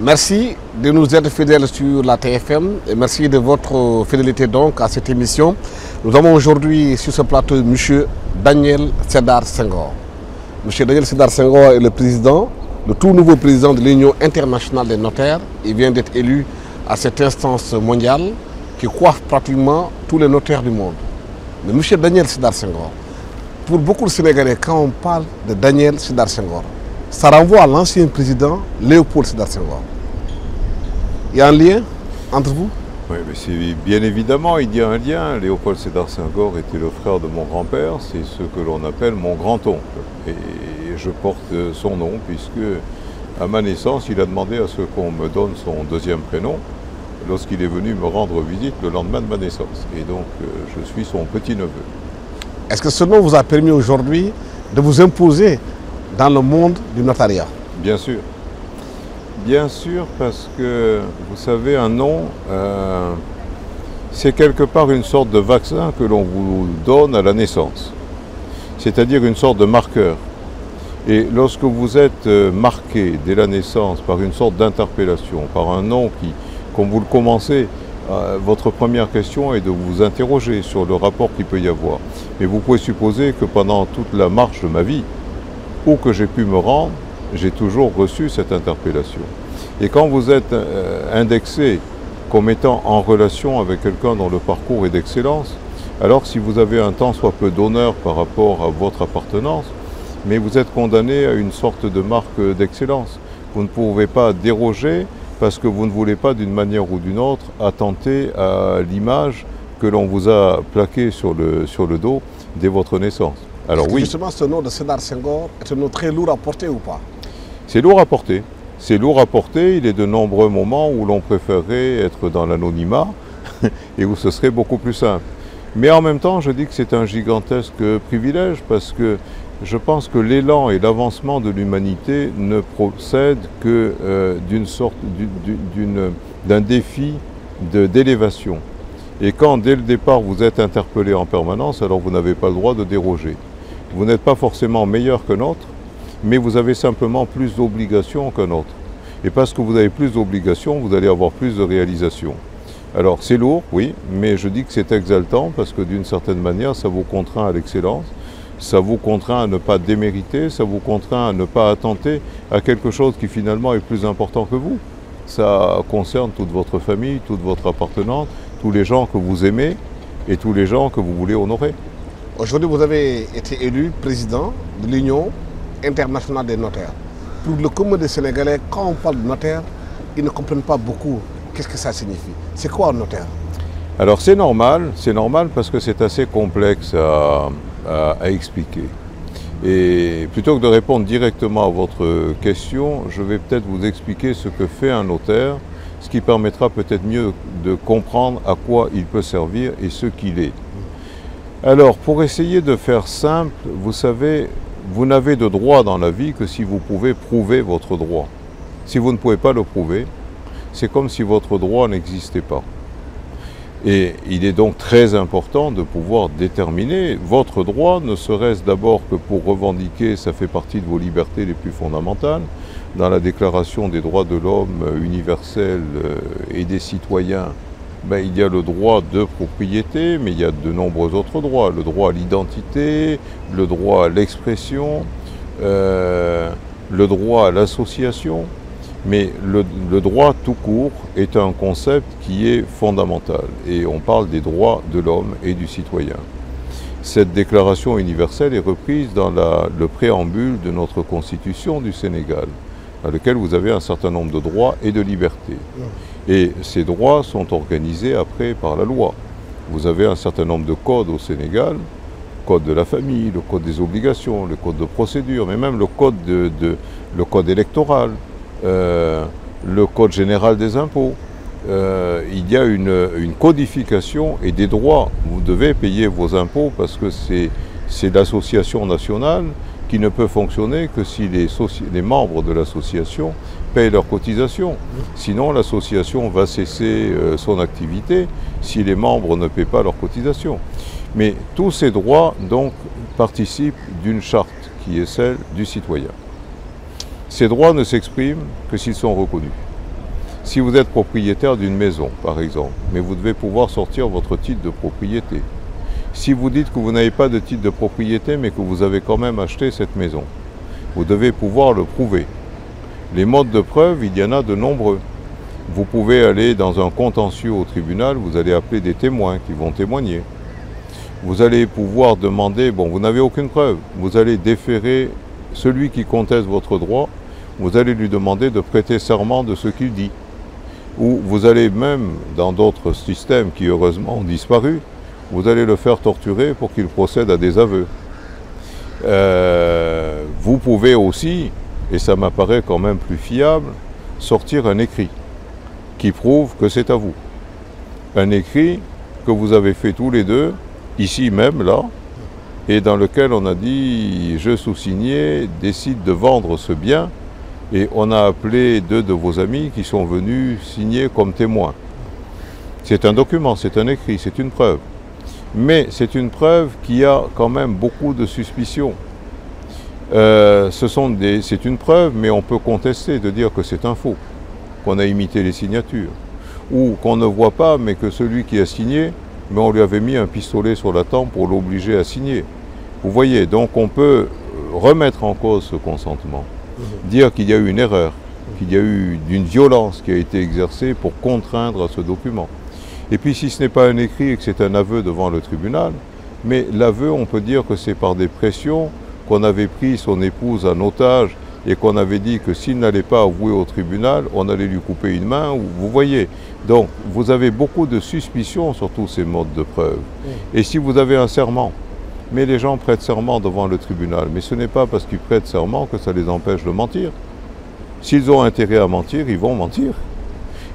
Merci de nous être fidèles sur la TFM et merci de votre fidélité donc à cette émission. Nous avons aujourd'hui sur ce plateau M. Daniel Sédar Senghor. M. Daniel Sédar Senghor est le président, le tout nouveau président de l'Union internationale des notaires. Il vient d'être élu à cette instance mondiale qui coiffe pratiquement tous les notaires du monde. Mais M. Daniel Sédar Senghor, pour beaucoup de Sénégalais, quand on parle de Daniel Sédar Senghor, ça renvoie à l'ancien président Léopold Sédar Senghor. Il y a un lien entre vous? Oui, mais bien évidemment, il y a un lien. Léopold Sédar Senghor était le frère de mon grand-père, c'est ce que l'on appelle mon grand-oncle. Et je porte son nom puisque, à ma naissance, il a demandé à ce qu'on me donne son deuxième prénom lorsqu'il est venu me rendre visite le lendemain de ma naissance. Et donc, je suis son petit-neveu. Est-ce que ce nom vous a permis aujourd'hui de vous imposer dans le monde du notariat? Bien sûr. Bien sûr, parce que, vous savez, un nom, c'est quelque part une sorte de vaccin que l'on vous donne à la naissance. C'est-à-dire une sorte de marqueur. Et lorsque vous êtes marqué dès la naissance par une sorte d'interpellation, par un nom qui, comme vous le commencez, votre première question est de vous interroger sur le rapport qu'il peut y avoir. Mais vous pouvez supposer que pendant toute la marche de ma vie, où que j'ai pu me rendre, j'ai toujours reçu cette interpellation. Et quand vous êtes indexé comme étant en relation avec quelqu'un dont le parcours est d'excellence, alors si vous avez un tant soit peu d'honneur par rapport à votre appartenance, mais vous êtes condamné à une sorte de marque d'excellence. Vous ne pouvez pas déroger parce que vous ne voulez pas d'une manière ou d'une autre attenter à l'image que l'on vous a plaquée sur le dos dès votre naissance. Alors oui. Justement, ce nom de Sédar Senghor est un nom très lourd à porter ou pas? C'est lourd à porter. C'est lourd à porter. Il y a de nombreux moments où l'on préférerait être dans l'anonymat et où ce serait beaucoup plus simple. Mais en même temps, je dis que c'est un gigantesque privilège parce que je pense que l'élan et l'avancement de l'humanité ne procèdent que d'un défi d'élévation. Et quand, dès le départ, vous êtes interpellé en permanence, alors vous n'avez pas le droit de déroger. Vous n'êtes pas forcément meilleur qu'un autre, mais vous avez simplement plus d'obligations qu'un autre. Et parce que vous avez plus d'obligations, vous allez avoir plus de réalisations. Alors c'est lourd, oui, mais je dis que c'est exaltant parce que d'une certaine manière, ça vous contraint à l'excellence, ça vous contraint à ne pas démériter, ça vous contraint à ne pas attenter à quelque chose qui finalement est plus important que vous. Ça concerne toute votre famille, toute votre appartenance, tous les gens que vous aimez et tous les gens que vous voulez honorer. Aujourd'hui, vous avez été élu président de l'Union internationale des notaires. Pour le commun des Sénégalais, quand on parle de notaire, ils ne comprennent pas beaucoup qu'est-ce que ça signifie. C'est quoi un notaire? Alors c'est normal parce que c'est assez complexe à expliquer. Et plutôt que de répondre directement à votre question, je vais peut-être vous expliquer ce que fait un notaire, ce qui permettra peut-être mieux de comprendre à quoi il peut servir et ce qu'il est. Alors, pour essayer de faire simple, vous savez, vous n'avez de droit dans la vie que si vous pouvez prouver votre droit. Si vous ne pouvez pas le prouver, c'est comme si votre droit n'existait pas. Et il est donc très important de pouvoir déterminer votre droit, ne serait-ce d'abord que pour revendiquer, ça fait partie de vos libertés les plus fondamentales, dans la Déclaration des droits de l'homme universelle et des citoyens, il y a le droit de propriété, mais il y a de nombreux autres droits. Le droit à l'identité, le droit à l'expression, le droit à l'association. Mais le droit tout court est un concept qui est fondamental. Et on parle des droits de l'homme et du citoyen. Cette déclaration universelle est reprise dans le préambule de notre Constitution du Sénégal, dans lequel vous avez un certain nombre de droits et de libertés. Et ces droits sont organisés après par la loi. Vous avez un certain nombre de codes au Sénégal, le code de la famille, le code des obligations, le code de procédure, mais même le code électoral, le code général des impôts. Il y a une codification et des droits. Vous devez payer vos impôts parce que c'est l'association nationale qui ne peut fonctionner que si les membres de l'association payent leurs cotisations. Sinon, l'association va cesser son activité si les membres ne paient pas leurs cotisations. Mais tous ces droits, donc, participent d'une charte qui est celle du citoyen. Ces droits ne s'expriment que s'ils sont reconnus. Si vous êtes propriétaire d'une maison, par exemple, mais vous devez pouvoir sortir votre titre de propriété. Si vous dites que vous n'avez pas de titre de propriété, mais que vous avez quand même acheté cette maison, vous devez pouvoir le prouver. Les modes de preuve, il y en a de nombreux. Vous pouvez aller dans un contentieux au tribunal, vous allez appeler des témoins qui vont témoigner. Vous allez pouvoir demander, bon, vous n'avez aucune preuve, vous allez déférer celui qui conteste votre droit, vous allez lui demander de prêter serment de ce qu'il dit. Ou vous allez même, dans d'autres systèmes qui heureusement ont disparu, vous allez le faire torturer pour qu'il procède à des aveux. Vous pouvez aussi, et ça m'apparaît quand même plus fiable, sortir un écrit qui prouve que c'est à vous. Un écrit que vous avez fait tous les deux, ici même, là, et dans lequel on a dit « je sous-signé décide de vendre ce bien » et on a appelé 2 de vos amis qui sont venus signer comme témoins. C'est un document, c'est un écrit, c'est une preuve. Mais c'est une preuve qui a quand même beaucoup de suspicions. C'est une preuve, mais on peut contester de dire que c'est un faux, qu'on a imité les signatures, ou qu'on ne voit pas, mais que celui qui a signé, mais on lui avait mis un pistolet sur la tempe pour l'obliger à signer. Vous voyez, donc on peut remettre en cause ce consentement, dire qu'il y a eu une erreur, qu'il y a eu une violence qui a été exercée pour contraindre à ce document. Et puis si ce n'est pas un écrit et que c'est un aveu devant le tribunal, mais l'aveu, on peut dire que c'est par des pressions qu'on avait pris son épouse en otage et qu'on avait dit que s'il n'allait pas avouer au tribunal, on allait lui couper une main, vous voyez. Donc vous avez beaucoup de suspicions sur tous ces modes de preuve. Et si vous avez un serment, mais les gens prêtent serment devant le tribunal, mais ce n'est pas parce qu'ils prêtent serment que ça les empêche de mentir. S'ils ont intérêt à mentir, ils vont mentir.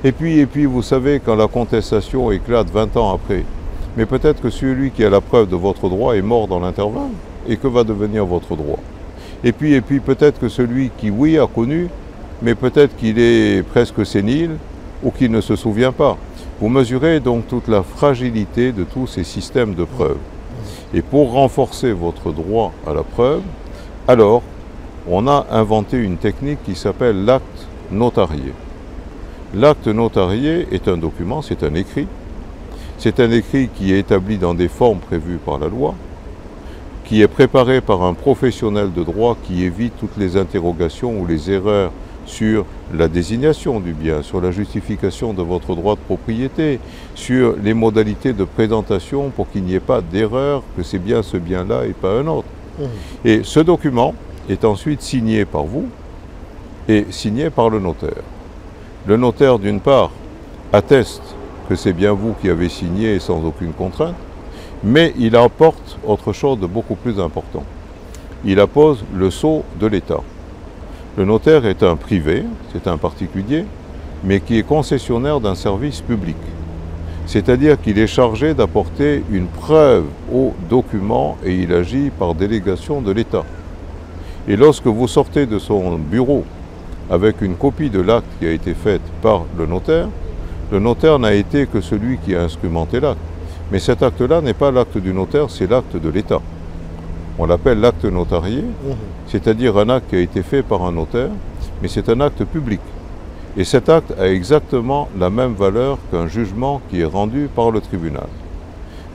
Et puis vous savez, quand la contestation éclate 20 ans après, mais peut-être que celui qui a la preuve de votre droit est mort dans l'intervalle, et que va devenir votre droit? Et puis peut-être que celui qui, oui, a connu, mais peut-être qu'il est presque sénile, ou qu'il ne se souvient pas. Vous mesurez donc toute la fragilité de tous ces systèmes de preuve. Et pour renforcer votre droit à la preuve, alors, on a inventé une technique qui s'appelle l'acte notarié. L'acte notarié est un document, c'est un écrit. C'est un écrit qui est établi dans des formes prévues par la loi, qui est préparé par un professionnel de droit qui évite toutes les interrogations ou les erreurs sur la désignation du bien, sur la justification de votre droit de propriété, sur les modalités de présentation pour qu'il n'y ait pas d'erreur, que c'est bien ce bien-là et pas un autre. Et ce document est ensuite signé par vous et signé par le notaire. Le notaire, d'une part, atteste que c'est bien vous qui avez signé sans aucune contrainte, mais il apporte autre chose de beaucoup plus important. Il appose le sceau de l'État. Le notaire est un privé, c'est un particulier, mais qui est concessionnaire d'un service public. C'est-à-dire qu'il est chargé d'apporter une preuve au document et il agit par délégation de l'État. Et lorsque vous sortez de son bureau avec une copie de l'acte qui a été faite par le notaire n'a été que celui qui a instrumenté l'acte. Mais cet acte-là n'est pas l'acte du notaire, c'est l'acte de l'État. On l'appelle l'acte notarié, c'est-à-dire un acte qui a été fait par un notaire, mais c'est un acte public. Et cet acte a exactement la même valeur qu'un jugement qui est rendu par le tribunal.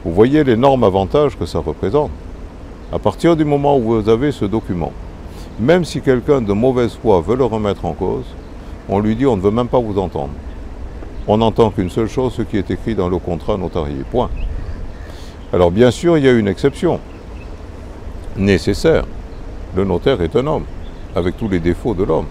Vous voyez l'énorme avantage que ça représente. À partir du moment où vous avez ce document, même si quelqu'un de mauvaise foi veut le remettre en cause, on lui dit on ne veut même pas vous entendre. On n'entend qu'une seule chose, ce qui est écrit dans le contrat notarié. Point. Alors bien sûr, il y a une exception nécessaire. Le notaire est un homme, avec tous les défauts de l'homme.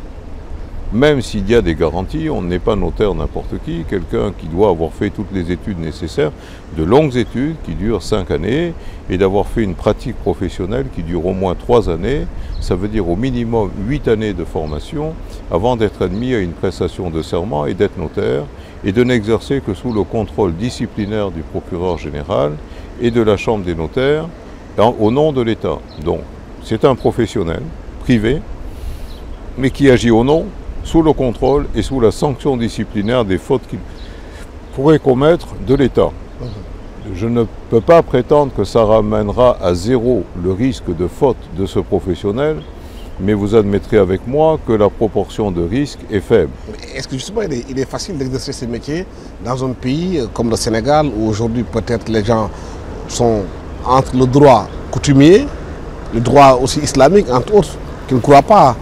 Même s'il y a des garanties, on n'est pas notaire n'importe qui, quelqu'un qui doit avoir fait toutes les études nécessaires, de longues études qui durent 5 années, et d'avoir fait une pratique professionnelle qui dure au moins 3 années, ça veut dire au minimum 8 années de formation, avant d'être admis à une prestation de serment et d'être notaire, et de n'exercer que sous le contrôle disciplinaire du procureur général et de la Chambre des notaires, au nom de l'État. Donc, c'est un professionnel privé, mais qui agit au nom, sous le contrôle et sous la sanction disciplinaire des fautes qu'il pourrait commettre de l'État. Je ne peux pas prétendre que ça ramènera à zéro le risque de faute de ce professionnel, Mais vous admettrez avec moi que la proportion de risque est faible. Est-ce que justement il est facile d'exercer ces métiers dans un pays comme le Sénégal où aujourd'hui peut-être les gens sont entre le droit coutumier, le droit aussi islamique, entre autres, qui ne croient pas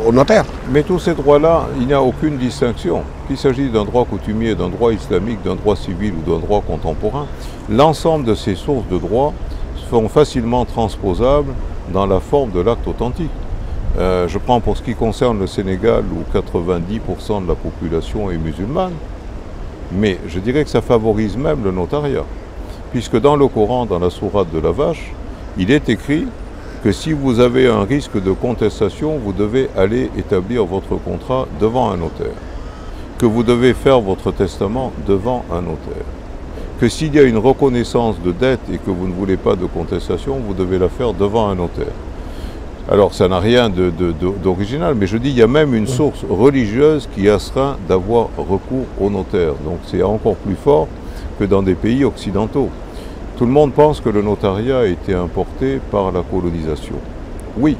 au notaire? Mais tous ces droits-là, il n'y a aucune distinction. Qu'il s'agisse d'un droit coutumier, d'un droit islamique, d'un droit civil ou d'un droit contemporain, l'ensemble de ces sources de droit sont facilement transposables dans la forme de l'acte authentique. Je prends pour ce qui concerne le Sénégal où 90% de la population est musulmane, mais je dirais que ça favorise même le notariat, puisque dans le Coran, dans la sourate de la vache, il est écrit que si vous avez un risque de contestation, vous devez aller établir votre contrat devant un notaire, que vous devez faire votre testament devant un notaire, que s'il y a une reconnaissance de dette et que vous ne voulez pas de contestation, vous devez la faire devant un notaire. Alors ça n'a rien d'original, mais je dis il y a même une source religieuse qui astreint d'avoir recours au notaire. Donc c'est encore plus fort que dans des pays occidentaux. Tout le monde pense que le notariat a été importé par la colonisation. Oui,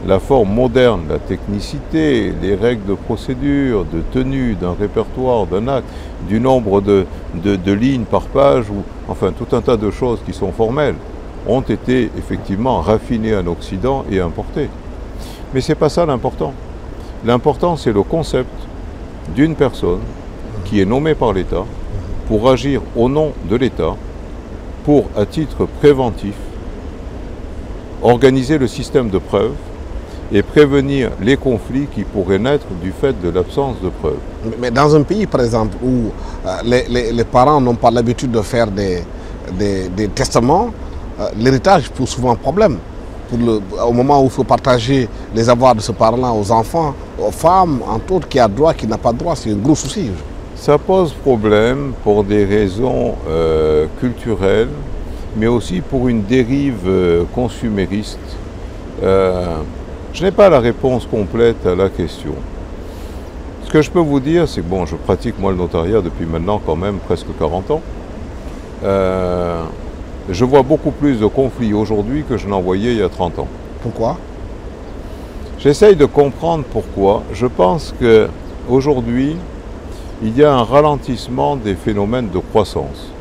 la forme moderne, la technicité, les règles de procédure, de tenue, d'un répertoire, d'un acte, du nombre de lignes par page, ou enfin tout un tas de choses qui sont formelles, ont été effectivement raffinées en Occident et importées. Mais ce n'est pas ça l'important. L'important, c'est le concept d'une personne qui est nommée par l'État pour agir au nom de l'État, pour, à titre préventif, organiser le système de preuves et prévenir les conflits qui pourraient naître du fait de l'absence de preuves. Mais dans un pays, par exemple, où les parents n'ont pas l'habitude de faire des testaments, l'héritage pose souvent problème. Au moment où il faut partager les avoirs de ce parent-là aux enfants, aux femmes, entre autres, qui a droit, qui n'a pas droit, c'est un gros souci. Ça pose problème pour des raisons culturelles, mais aussi pour une dérive consumériste. Je n'ai pas la réponse complète à la question. Ce que je peux vous dire, c'est que bon, je pratique moi le notariat depuis maintenant quand même presque 40 ans. Je vois beaucoup plus de conflits aujourd'hui que je n'en voyais il y a 30 ans. Pourquoi? J'essaye de comprendre pourquoi. Je pense qu'aujourd'hui, il y a un ralentissement des phénomènes de croissance.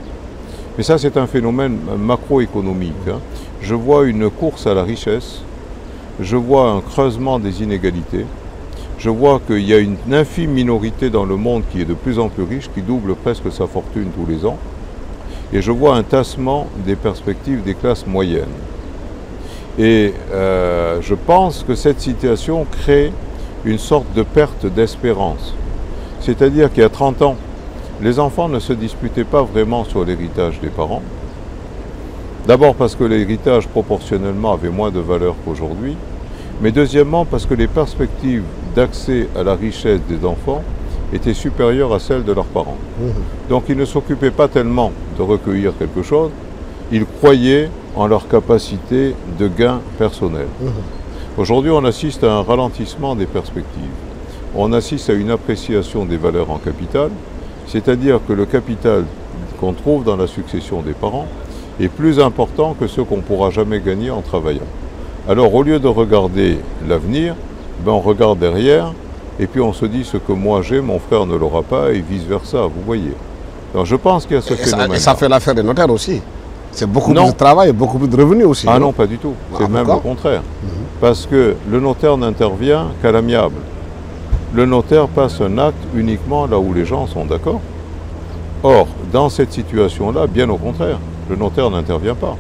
Mais ça, c'est un phénomène macroéconomique. Je vois une course à la richesse, je vois un creusement des inégalités, je vois qu'il y a une infime minorité dans le monde qui est de plus en plus riche, qui double presque sa fortune tous les ans, et je vois un tassement des perspectives des classes moyennes. Et je pense que cette situation crée une sorte de perte d'espérance. C'est-à-dire qu'il y a 30 ans, les enfants ne se disputaient pas vraiment sur l'héritage des parents. D'abord parce que l'héritage proportionnellement avait moins de valeur qu'aujourd'hui, mais deuxièmement parce que les perspectives d'accès à la richesse des enfants étaient supérieures à celles de leurs parents. Donc ils ne s'occupaient pas tellement de recueillir quelque chose, ils croyaient en leur capacité de gain personnel. Aujourd'hui, on assiste à un ralentissement des perspectives. On assiste à une appréciation des valeurs en capital, c'est-à-dire que le capital qu'on trouve dans la succession des parents est plus important que ce qu'on ne pourra jamais gagner en travaillant. Alors au lieu de regarder l'avenir, on regarde derrière et puis on se dit ce que moi j'ai, mon frère ne l'aura pas et vice-versa, vous voyez. Donc je pense qu'il y a ce phénomène. Et ça fait l'affaire des notaires aussi. C'est beaucoup plus de travail et beaucoup plus de revenus aussi. Ah non, pas du tout. C'est même le contraire. Parce que le notaire n'intervient qu'à l'amiable. Le notaire passe un acte uniquement là où les gens sont d'accord. Or, dans cette situation-là, bien au contraire, le notaire n'intervient pas.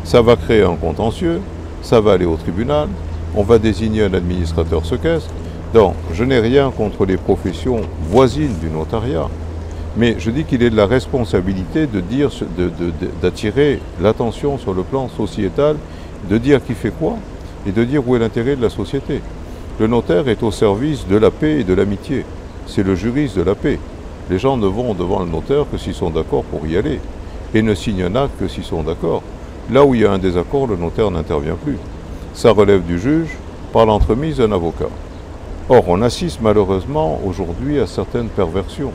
Ça va créer un contentieux, ça va aller au tribunal, on va désigner un administrateur séquestre. Donc, je n'ai rien contre les professions voisines du notariat, mais je dis qu'il est de la responsabilité de dire, d'attirer l'attention sur le plan sociétal, de dire qui fait quoi et de dire où est l'intérêt de la société. Le notaire est au service de la paix et de l'amitié. C'est le juriste de la paix. Les gens ne vont devant le notaire que s'ils sont d'accord pour y aller et ne signent un acte que s'ils sont d'accord. Là où il y a un désaccord, le notaire n'intervient plus. Ça relève du juge par l'entremise d'un avocat. Or, on assiste malheureusement aujourd'hui à certaines perversions.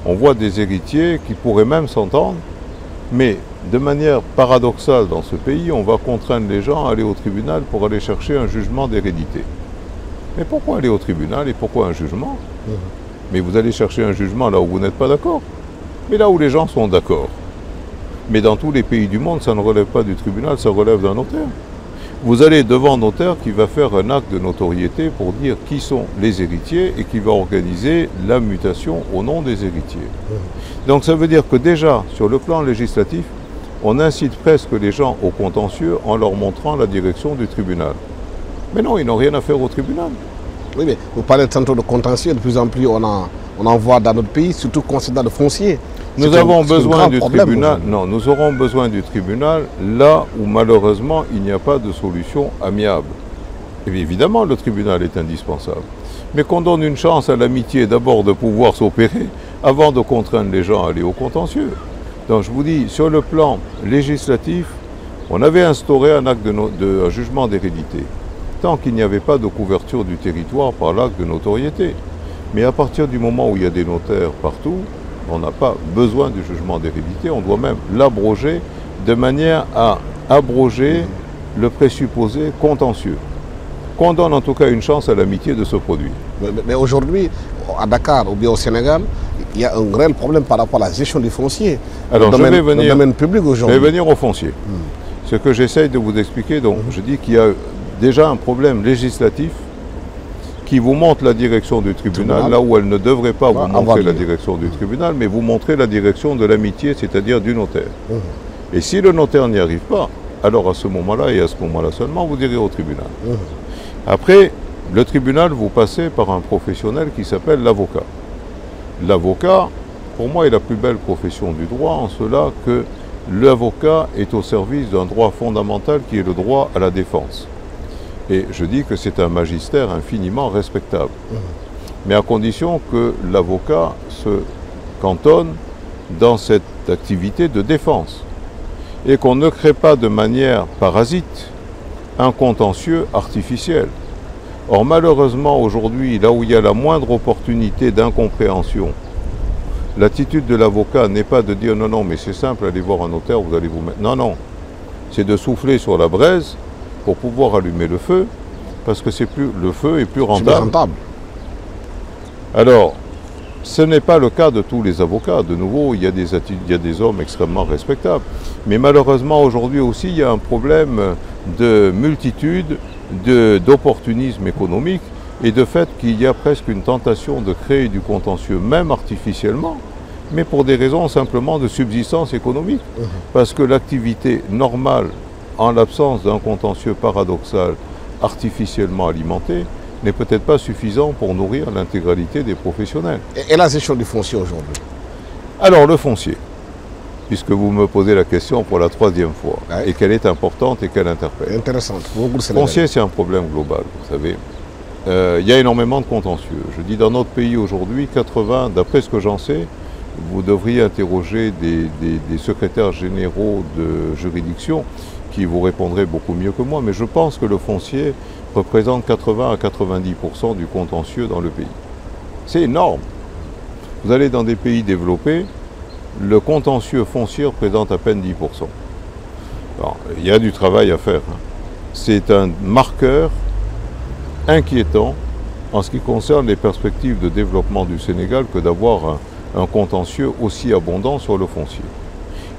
On voit des héritiers qui pourraient même s'entendre, mais de manière paradoxale dans ce pays, on va contraindre les gens à aller au tribunal pour aller chercher un jugement d'hérédité. Mais pourquoi aller au tribunal et pourquoi un jugement? Mais vous allez chercher un jugement là où vous n'êtes pas d'accord, mais là où les gens sont d'accord. Mais dans tous les pays du monde, ça ne relève pas du tribunal, ça relève d'un notaire. Vous allez devant un notaire qui va faire un acte de notoriété pour dire qui sont les héritiers et qui va organiser la mutation au nom des héritiers. Donc ça veut dire que déjà, sur le plan législatif, on incite presque les gens au contentieux en leur montrant la direction du tribunal. Mais non, ils n'ont rien à faire au tribunal. Oui, mais vous parlez tantôt de contentieux, de plus en plus on en voit dans notre pays, surtout concernant le foncier. Nous avons besoin du tribunal. Non, nous aurons besoin du tribunal là où malheureusement il n'y a pas de solution amiable. Et bien, évidemment, le tribunal est indispensable. Mais qu'on donne une chance à l'amitié d'abord de pouvoir s'opérer avant de contraindre les gens à aller au contentieux. Donc je vous dis, sur le plan législatif, on avait instauré un acte de jugement d'hérédité, tant qu'il n'y avait pas de couverture du territoire par l'acte de notoriété. Mais à partir du moment où il y a des notaires partout, on n'a pas besoin du jugement d'hérédité, on doit même l'abroger de manière à abroger le présupposé contentieux. Qu'on donne en tout cas une chance à l'amitié de se produire. Mais aujourd'hui, à Dakar ou bien au Sénégal, il y a un réel problème par rapport à la gestion du foncier. Alors le domaine public aujourd'hui. Je vais venir au foncier. Ce que j'essaye de vous expliquer, donc je dis qu'il y a déjà un problème législatif qui vous montre la direction du tribunal, là où elle ne devrait pas vous montrer la direction du tribunal, mais vous montrer la direction de l'amitié, c'est-à-dire du notaire. Et si le notaire n'y arrive pas, alors à ce moment-là, et à ce moment-là seulement, vous irez au tribunal. Après, le tribunal, vous passez par un professionnel qui s'appelle l'avocat. L'avocat, pour moi, est la plus belle profession du droit, en cela que l'avocat est au service d'un droit fondamental qui est le droit à la défense. Et je dis que c'est un magistère infiniment respectable. Mais à condition que l'avocat se cantonne dans cette activité de défense. Et qu'on ne crée pas de manière parasite un contentieux artificiel. Or malheureusement aujourd'hui, là où il y a la moindre opportunité d'incompréhension, l'attitude de l'avocat n'est pas de dire non, non, mais c'est simple, allez voir un notaire, vous allez vous mettre... Non, non, c'est de souffler sur la braise pour pouvoir allumer le feu, parce que le feu est plus rentable. Alors, ce n'est pas le cas de tous les avocats. De nouveau, il y a des hommes extrêmement respectables. Mais malheureusement, aujourd'hui aussi, il y a un problème de multitude, d'opportunisme économique, et de fait qu'il y a presque une tentation de créer du contentieux, même artificiellement, mais pour des raisons simplement de subsistance économique. Parce que l'activité normale, en l'absence d'un contentieux paradoxal artificiellement alimenté, n'est peut-être pas suffisant pour nourrir l'intégralité des professionnels. Et la gestion du foncier aujourd'hui? Alors le foncier, puisque vous me posez la question pour la 3e fois, et qu'elle est importante et qu'elle interpelle. Intéressante. Le foncier, c'est un problème global, vous savez. Il y a énormément de contentieux. Je dis dans notre pays aujourd'hui, 80, d'après ce que j'en sais, vous devriez interroger des secrétaires généraux de juridiction qui vous répondraient beaucoup mieux que moi, mais je pense que le foncier représente 80 à 90% du contentieux dans le pays. C'est énorme. Vous allez dans des pays développés, le contentieux foncier représente à peine 10%. Alors, il y a du travail à faire. C'est un marqueur inquiétant en ce qui concerne les perspectives de développement du Sénégal que d'avoir un contentieux aussi abondant sur le foncier.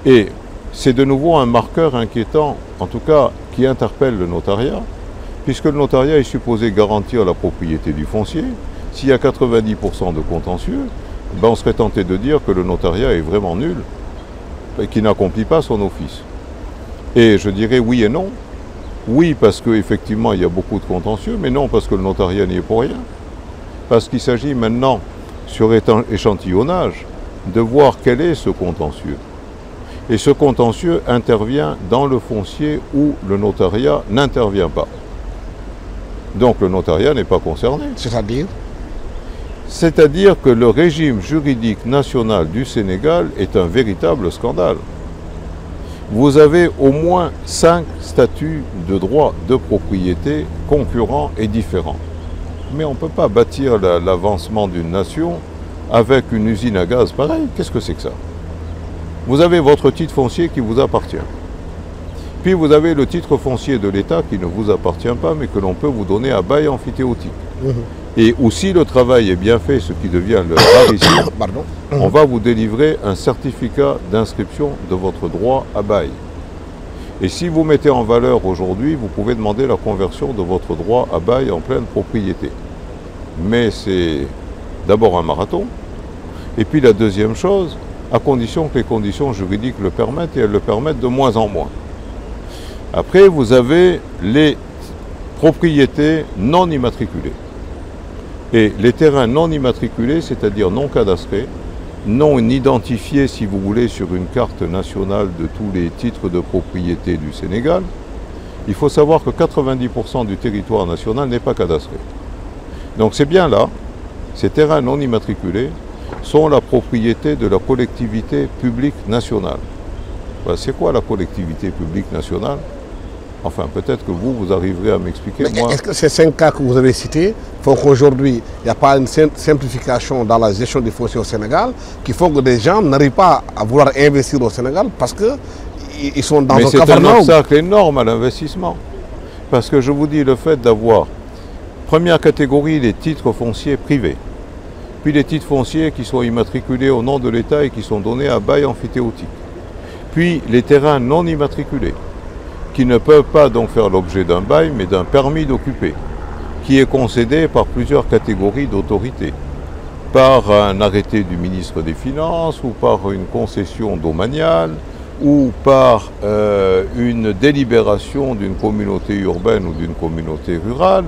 Et c'est de nouveau un marqueur inquiétant, en tout cas qui interpelle le notariat, puisque le notariat est supposé garantir la propriété du foncier. S'il y a 90% de contentieux, ben on serait tenté de dire que le notariat est vraiment nul et qu'il n'accomplit pas son office. Et je dirais oui et non. Oui, parce qu'effectivement il y a beaucoup de contentieux, mais non parce que le notariat n'y est pour rien. Parce qu'il s'agit maintenant, sur échantillonnage, de voir quel est ce contentieux. Et ce contentieux intervient dans le foncier où le notariat n'intervient pas. Donc le notariat n'est pas concerné. C'est-à-dire? C'est-à-dire que le régime juridique national du Sénégal est un véritable scandale. Vous avez au moins 5 statuts de droit de propriété concurrents et différents. Mais on ne peut pas bâtir l'avancement d'une nation avec une usine à gaz pareille. Qu'est-ce que c'est que ça? Vous avez votre titre foncier qui vous appartient. Puis vous avez le titre foncier de l'État qui ne vous appartient pas, mais que l'on peut vous donner à bail emphytéotique. Et où si le travail est bien fait, ce qui devient le rarissime, on va vous délivrer un certificat d'inscription de votre droit à bail. Et si vous mettez en valeur aujourd'hui, vous pouvez demander la conversion de votre droit à bail en pleine propriété. Mais c'est d'abord un marathon. Et puis la deuxième chose, à condition que les conditions juridiques le permettent, et elles le permettent de moins en moins. Après, vous avez les propriétés non immatriculées. Et les terrains non immatriculés, c'est-à-dire non cadastrés, non identifiés, si vous voulez, sur une carte nationale de tous les titres de propriété du Sénégal, il faut savoir que 90% du territoire national n'est pas cadastré. Donc c'est bien là, ces terrains non immatriculés sont la propriété de la collectivité publique nationale. Voilà, c'est quoi la collectivité publique nationale? Enfin, peut-être que vous arriverez à m'expliquer. Est-ce que ces 5 cas que vous avez cités font qu'aujourd'hui, il n'y a pas une simplification dans la gestion des fonciers au Sénégal qui font que des gens n'arrivent pas à vouloir investir au Sénégal parce qu'ils sont dans un cafarnaum? Mais c'est un obstacle énorme à l'investissement. Parce que je vous dis, le fait d'avoir, première catégorie, les titres fonciers privés, puis les titres fonciers qui sont immatriculés au nom de l'État et qui sont donnés à bail emphytéotique, puis les terrains non immatriculés, qui ne peuvent pas donc faire l'objet d'un bail, mais d'un permis d'occuper, qui est concédé par plusieurs catégories d'autorités, par un arrêté du ministre des Finances, ou par une concession domaniale, ou par une délibération d'une communauté urbaine ou d'une communauté rurale.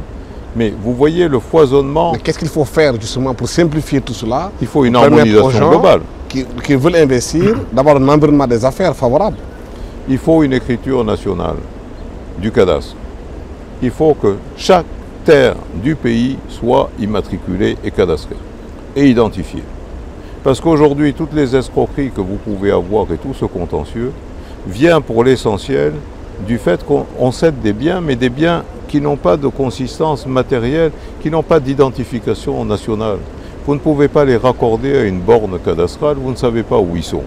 Mais vous voyez le foisonnement. Mais qu'est-ce qu'il faut faire justement pour simplifier tout cela? Il faut une harmonisation globale. Qui veulent investir, d'avoir un environnement des affaires favorable. Il faut une écriture nationale du cadastre. Il faut que chaque terre du pays soit immatriculée et cadastrée et identifiée. Parce qu'aujourd'hui, toutes les escroqueries que vous pouvez avoir et tout ce contentieux vient pour l'essentiel du fait qu'on cède des biens, mais des biens qui n'ont pas de consistance matérielle, qui n'ont pas d'identification nationale. Vous ne pouvez pas les raccorder à une borne cadastrale, vous ne savez pas où ils sont.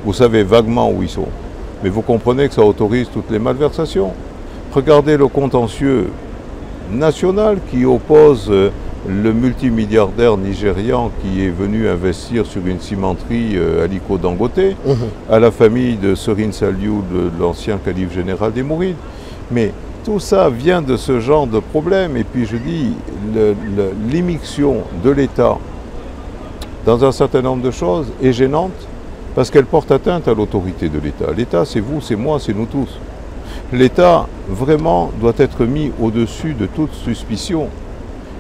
Vous savez vaguement où ils sont. Mais vous comprenez que ça autorise toutes les malversations. Regardez le contentieux national qui oppose le multimilliardaire nigérian qui est venu investir sur une cimenterie Aliko Dangote à la famille de Serine Saliou, l'ancien calife général des Mourides. Mais tout ça vient de ce genre de problème. Et puis je dis, l'immixtion de l'État dans un certain nombre de choses est gênante parce qu'elle porte atteinte à l'autorité de l'État. L'État, c'est vous, c'est moi, c'est nous tous. L'État, vraiment, doit être mis au-dessus de toute suspicion.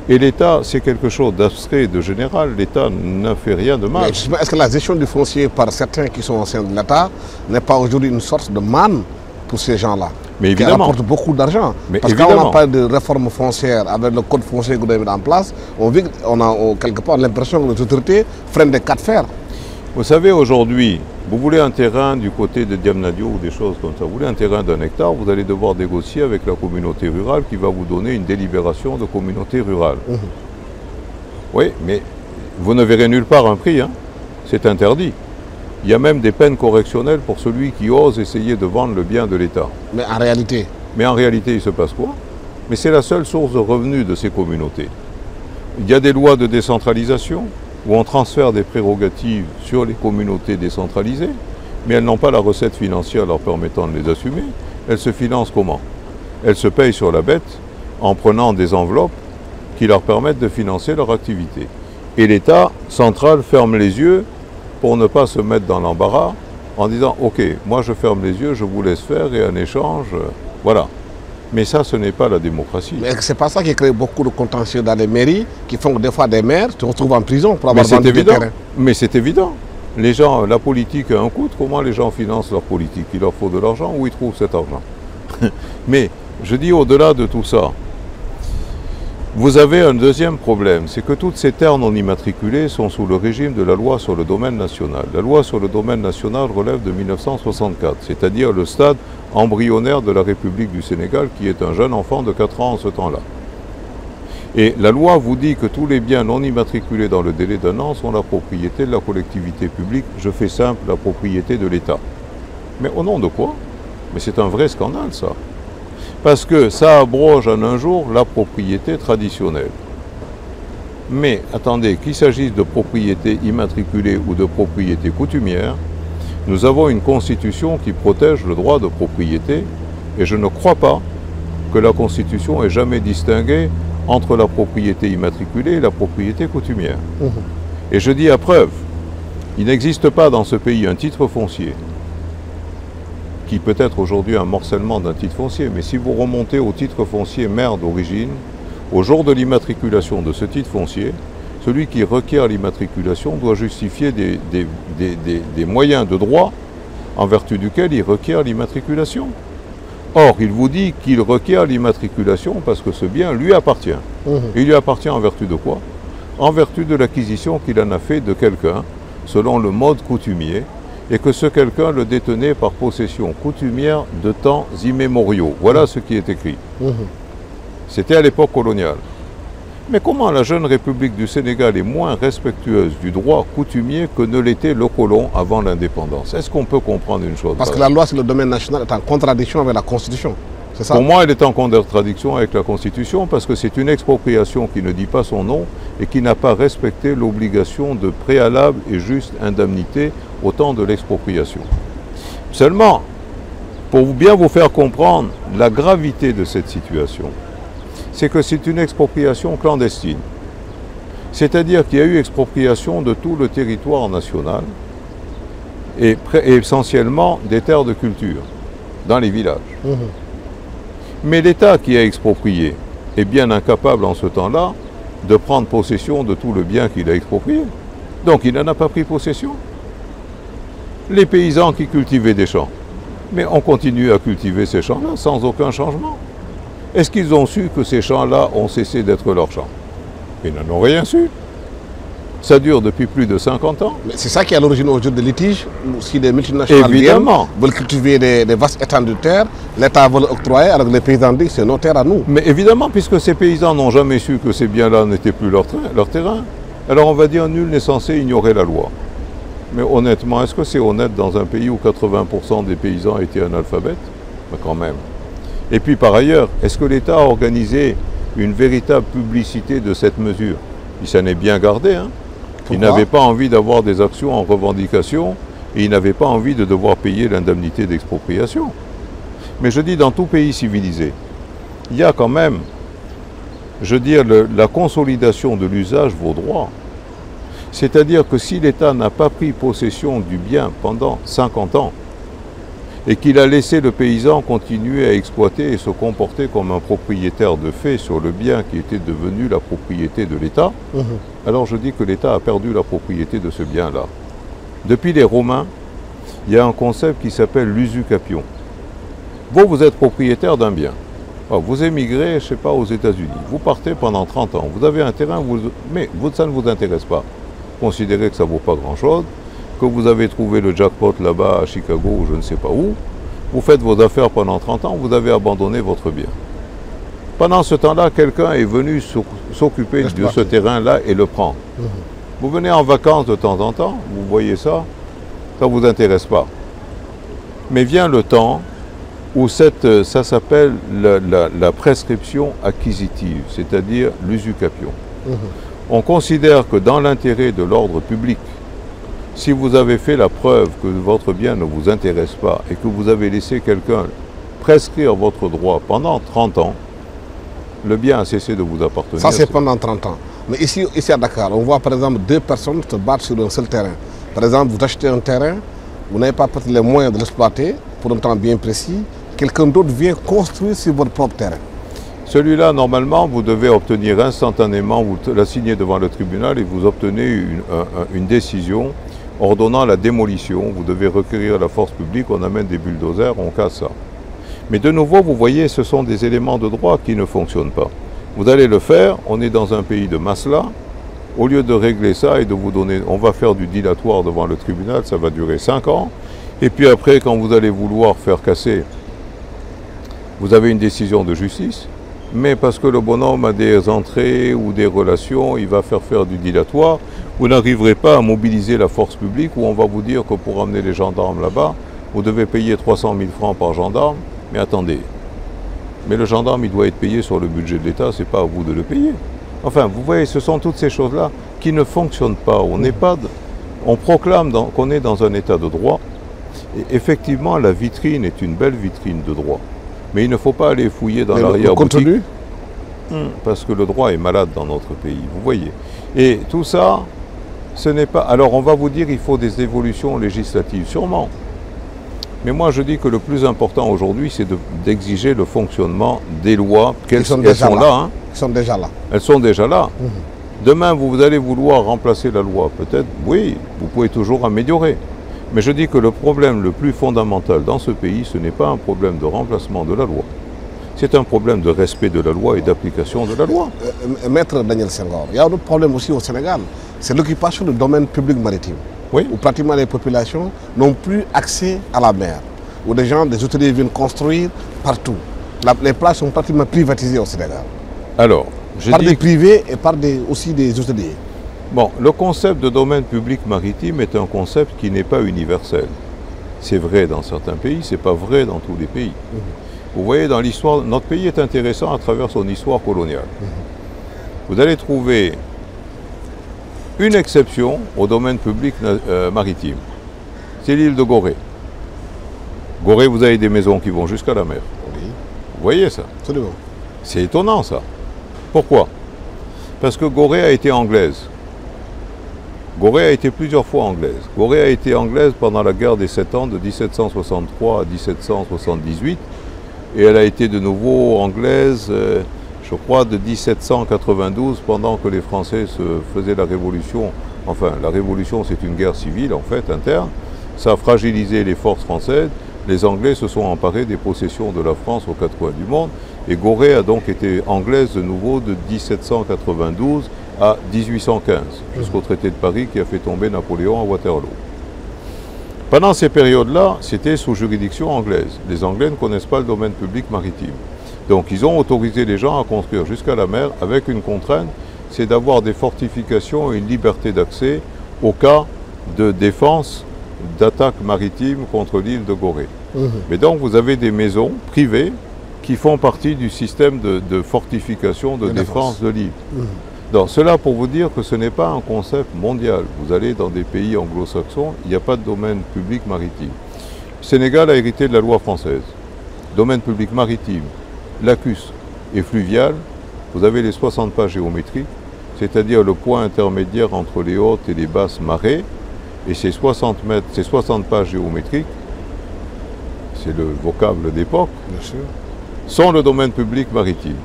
Et l'État, c'est quelque chose d'abstrait, de général. L'État ne fait rien de mal. Est-ce que la gestion du foncier par certains qui sont au sein de l'État n'est pas aujourd'hui une sorte de manne pour ces gens-là? Mais évidemment. Qui rapporte beaucoup d'argent. Parce que quand on parle de réforme foncière avec le code foncier que vous avez mis en place, on a quelque part l'impression que les autorités freinent des cas de fer. Vous savez, aujourd'hui, vous voulez un terrain du côté de Diamnadio ou des choses comme ça, vous voulez un terrain d'1 hectare, vous allez devoir négocier avec la communauté rurale qui va vous donner une délibération de communauté rurale. Oui, mais vous ne verrez nulle part un prix, hein. C'est interdit. Il y a même des peines correctionnelles pour celui qui ose essayer de vendre le bien de l'État. Mais en réalité, il se passe quoi? Mais c'est la seule source de revenus de ces communautés. Il y a des lois de décentralisation où on transfère des prérogatives sur les communautés décentralisées, mais elles n'ont pas la recette financière leur permettant de les assumer. Elles se financent comment? Elles se payent sur la bête en prenant des enveloppes qui leur permettent de financer leur activité. Et l'État central ferme les yeux pour ne pas se mettre dans l'embarras en disant « Ok, moi je ferme les yeux, je vous laisse faire et en échange, voilà ». Mais ça, ce n'est pas la démocratie. Mais c'est pas ça qui crée beaucoup de contentieux dans les mairies, qui font que des fois des maires se retrouvent en prison pour avoir vendu des terrains. Mais c'est évident. Les gens, la politique a un coût. Comment les gens financent leur politique? Il leur faut de l'argent. Où ils trouvent cet argent? Mais je dis au-delà de tout ça, vous avez un deuxième problème, c'est que toutes ces terres non immatriculées sont sous le régime de la loi sur le domaine national. La loi sur le domaine national relève de 1964, c'est-à-dire le stade embryonnaire de la République du Sénégal, qui est un jeune enfant de 4 ans en ce temps-là. Et la loi vous dit que tous les biens non immatriculés dans le délai d'1 an sont la propriété de la collectivité publique. Je fais simple, la propriété de l'État. Mais au nom de quoi? Mais c'est un vrai scandale, ça. Parce que ça abroge en un jour la propriété traditionnelle. Mais attendez, qu'il s'agisse de propriété immatriculée ou de propriété coutumière, nous avons une constitution qui protège le droit de propriété et je ne crois pas que la constitution ait jamais distingué entre la propriété immatriculée et la propriété coutumière. Et je dis à preuve, il n'existe pas dans ce pays un titre foncier qui peut être aujourd'hui un morcellement d'un titre foncier, mais si vous remontez au titre foncier mère d'origine, au jour de l'immatriculation de ce titre foncier, celui qui requiert l'immatriculation doit justifier des moyens de droit en vertu duquel il requiert l'immatriculation. Or, il vous dit qu'il requiert l'immatriculation parce que ce bien lui appartient. Il lui appartient en vertu de quoi? En vertu de l'acquisition qu'il en a fait de quelqu'un, selon le mode coutumier, et que ce quelqu'un le détenait par possession coutumière de temps immémoriaux. Voilà ce qui est écrit. C'était à l'époque coloniale. Mais comment la jeune République du Sénégal est moins respectueuse du droit coutumier que ne l'était le colon avant l'indépendance? Est-ce qu'on peut comprendre une chose? Parce que la loi sur le domaine national est en contradiction avec la Constitution. C'est ça? Pour moi, elle est en contradiction avec la Constitution parce que c'est une expropriation qui ne dit pas son nom et qui n'a pas respecté l'obligation de préalable et juste indemnité au temps de l'expropriation. Seulement, pour bien vous faire comprendre la gravité de cette situation, c'est que c'est une expropriation clandestine. C'est-à-dire qu'il y a eu expropriation de tout le territoire national et essentiellement des terres de culture dans les villages. Mais l'État qui a exproprié est bien incapable en ce temps-là de prendre possession de tout le bien qu'il a exproprié. Donc il n'en a pas pris possession. Les paysans qui cultivaient des champs, mais on continue à cultiver ces champs-là sans aucun changement. Est-ce qu'ils ont su que ces champs-là ont cessé d'être leurs champs? Ils n'en ont rien su. Ça dure depuis plus de 50 ans. C'est ça qui est à l'origine aujourd'hui des litiges. Si des multinationales veulent cultiver des vastes étendues de terre, l'État veut octroyer, alors que les paysans disent c'est nos terres à nous. Mais évidemment, puisque ces paysans n'ont jamais su que ces biens-là n'étaient plus leur terrain, alors on va dire nul n'est censé ignorer la loi. Mais honnêtement, est-ce que c'est honnête dans un pays où 80% des paysans étaient analphabètes? Mais quand même. Et puis par ailleurs, est-ce que l'État a organisé une véritable publicité de cette mesure? Il s'en est bien gardé, hein. Il n'avait pas envie d'avoir des actions en revendication et il n'avait pas envie de devoir payer l'indemnité d'expropriation. Mais je dis, dans tout pays civilisé, il y a quand même, je veux dire, la consolidation de l'usage vaut droit. C'est-à-dire que si l'État n'a pas pris possession du bien pendant 50 ans et qu'il a laissé le paysan continuer à exploiter et se comporter comme un propriétaire de fait sur le bien qui était devenu la propriété de l'État, alors je dis que l'État a perdu la propriété de ce bien-là. Depuis les Romains, il y a un concept qui s'appelle l'usucapion. Vous êtes propriétaire d'un bien. Vous émigrez, je ne sais pas, aux États-Unis. Vous partez pendant 30 ans. Vous avez un terrain, mais ça ne vous intéresse pas. Considérez que ça ne vaut pas grand-chose, que vous avez trouvé le jackpot là-bas à Chicago ou je ne sais pas où. Vous faites vos affaires pendant 30 ans, vous avez abandonné votre bien. Pendant ce temps-là, quelqu'un est venu s'occuper de ce terrain-là et le prend. Vous venez en vacances de temps en temps, vous voyez ça, ça ne vous intéresse pas. Mais vient le temps où ça s'appelle la prescription acquisitive, c'est-à-dire l'usucapion. On considère que dans l'intérêt de l'ordre public, si vous avez fait la preuve que votre bien ne vous intéresse pas et que vous avez laissé quelqu'un prescrire votre droit pendant 30 ans, le bien a cessé de vous appartenir. Ça, c'est pendant 30 ans. Mais ici à Dakar, on voit par exemple deux personnes se battre sur un seul terrain. Par exemple, vous achetez un terrain, vous n'avez pas peut-être les moyens de l'exploiter pour un temps bien précis, quelqu'un d'autre vient construire sur votre propre terrain. Celui-là, normalement, vous devez obtenir instantanément, vous la signez devant le tribunal et vous obtenez une décision ordonnant la démolition. Vous devez requérir la force publique, on amène des bulldozers, on casse ça. Mais de nouveau, vous voyez, ce sont des éléments de droit qui ne fonctionnent pas. Vous allez le faire, on est dans un pays de masla. Au lieu de régler ça et de vous donner, on va faire du dilatoire devant le tribunal, ça va durer 5 ans. Et puis après, quand vous allez vouloir faire casser, vous avez une décision de justice. mais parce que le bonhomme a des entrées ou des relations, il va faire du dilatoire, vous n'arriverez pas à mobiliser la force publique où on va vous dire que pour amener les gendarmes là-bas, vous devez payer 300 000 francs par gendarme. Mais attendez, mais le gendarme, il doit être payé sur le budget de l'État, c'est pas à vous de le payer. Enfin, vous voyez, ce sont toutes ces choses-là qui ne fonctionnent pas. On proclame qu'on est dans un état de droit. Et effectivement, la vitrine est une belle vitrine de droit. Mais il ne faut pas aller fouiller dans l'arrière-boutique. Parce que le droit est malade dans notre pays, vous voyez. Et tout ça, ce n'est pas... Alors on va vous dire qu'il faut des évolutions législatives, sûrement. Mais moi je dis que le plus important aujourd'hui, c'est d'exiger le fonctionnement des lois. Elles sont là. Hein. Elles sont déjà là. Elles sont déjà là. Demain, vous allez vouloir remplacer la loi. Peut-être, oui, vous pouvez toujours améliorer. Mais je dis que le problème le plus fondamental dans ce pays, ce n'est pas un problème de remplacement de la loi. C'est un problème de respect de la loi et d'application de la loi. Maître Daniel Senghor, il y a un autre problème aussi au Sénégal, c'est l'occupation du domaine public maritime. Oui. Où pratiquement les populations n'ont plus accès à la mer. Où des gens, des hôteliers viennent construire partout. Les plages sont pratiquement privatisées au Sénégal. Alors, par des privés et par aussi des hôteliers. Bon, le concept de domaine public maritime est un concept qui n'est pas universel. C'est vrai dans certains pays, c'est pas vrai dans tous les pays. Vous voyez, dans l'histoire, notre pays est intéressant à travers son histoire coloniale. Vous allez trouver une exception au domaine public maritime. C'est l'île de Gorée. Gorée, vous avez des maisons qui vont jusqu'à la mer. Oui. Vous voyez ça? Absolument. C'est étonnant ça. Pourquoi? Parce que Gorée a été anglaise. Gorée a été plusieurs fois anglaise. Gorée a été anglaise pendant la guerre des 7 ans de 1763 à 1778. Et elle a été de nouveau anglaise, je crois, de 1792, pendant que les Français se faisaient la Révolution. Enfin, la Révolution, c'est une guerre civile, en fait, interne. Ça a fragilisé les forces françaises. Les Anglais se sont emparés des possessions de la France aux quatre coins du monde. Et Gorée a donc été anglaise de nouveau de 1792 à 1815, jusqu'au traité de Paris qui a fait tomber Napoléon à Waterloo. Pendant ces périodes-là, c'était sous juridiction anglaise. Les Anglais ne connaissent pas le domaine public maritime. Donc ils ont autorisé les gens à construire jusqu'à la mer avec une contrainte, c'est d'avoir des fortifications et une liberté d'accès au cas de défense, d'attaque maritime contre l'île de Gorée. Mais donc vous avez des maisons privées qui font partie du système de fortification, de défense de l'île. Donc cela pour vous dire que ce n'est pas un concept mondial. Vous allez dans des pays anglo-saxons, il n'y a pas de domaine public maritime. Le Sénégal a hérité de la loi française. Domaine public maritime, lacus et fluvial, vous avez les 60 pas géométriques, c'est-à-dire le point intermédiaire entre les hautes et les basses marées, et ces 60 mètres, ces 60 pas géométriques, c'est le vocable d'époque, sont le domaine public maritime.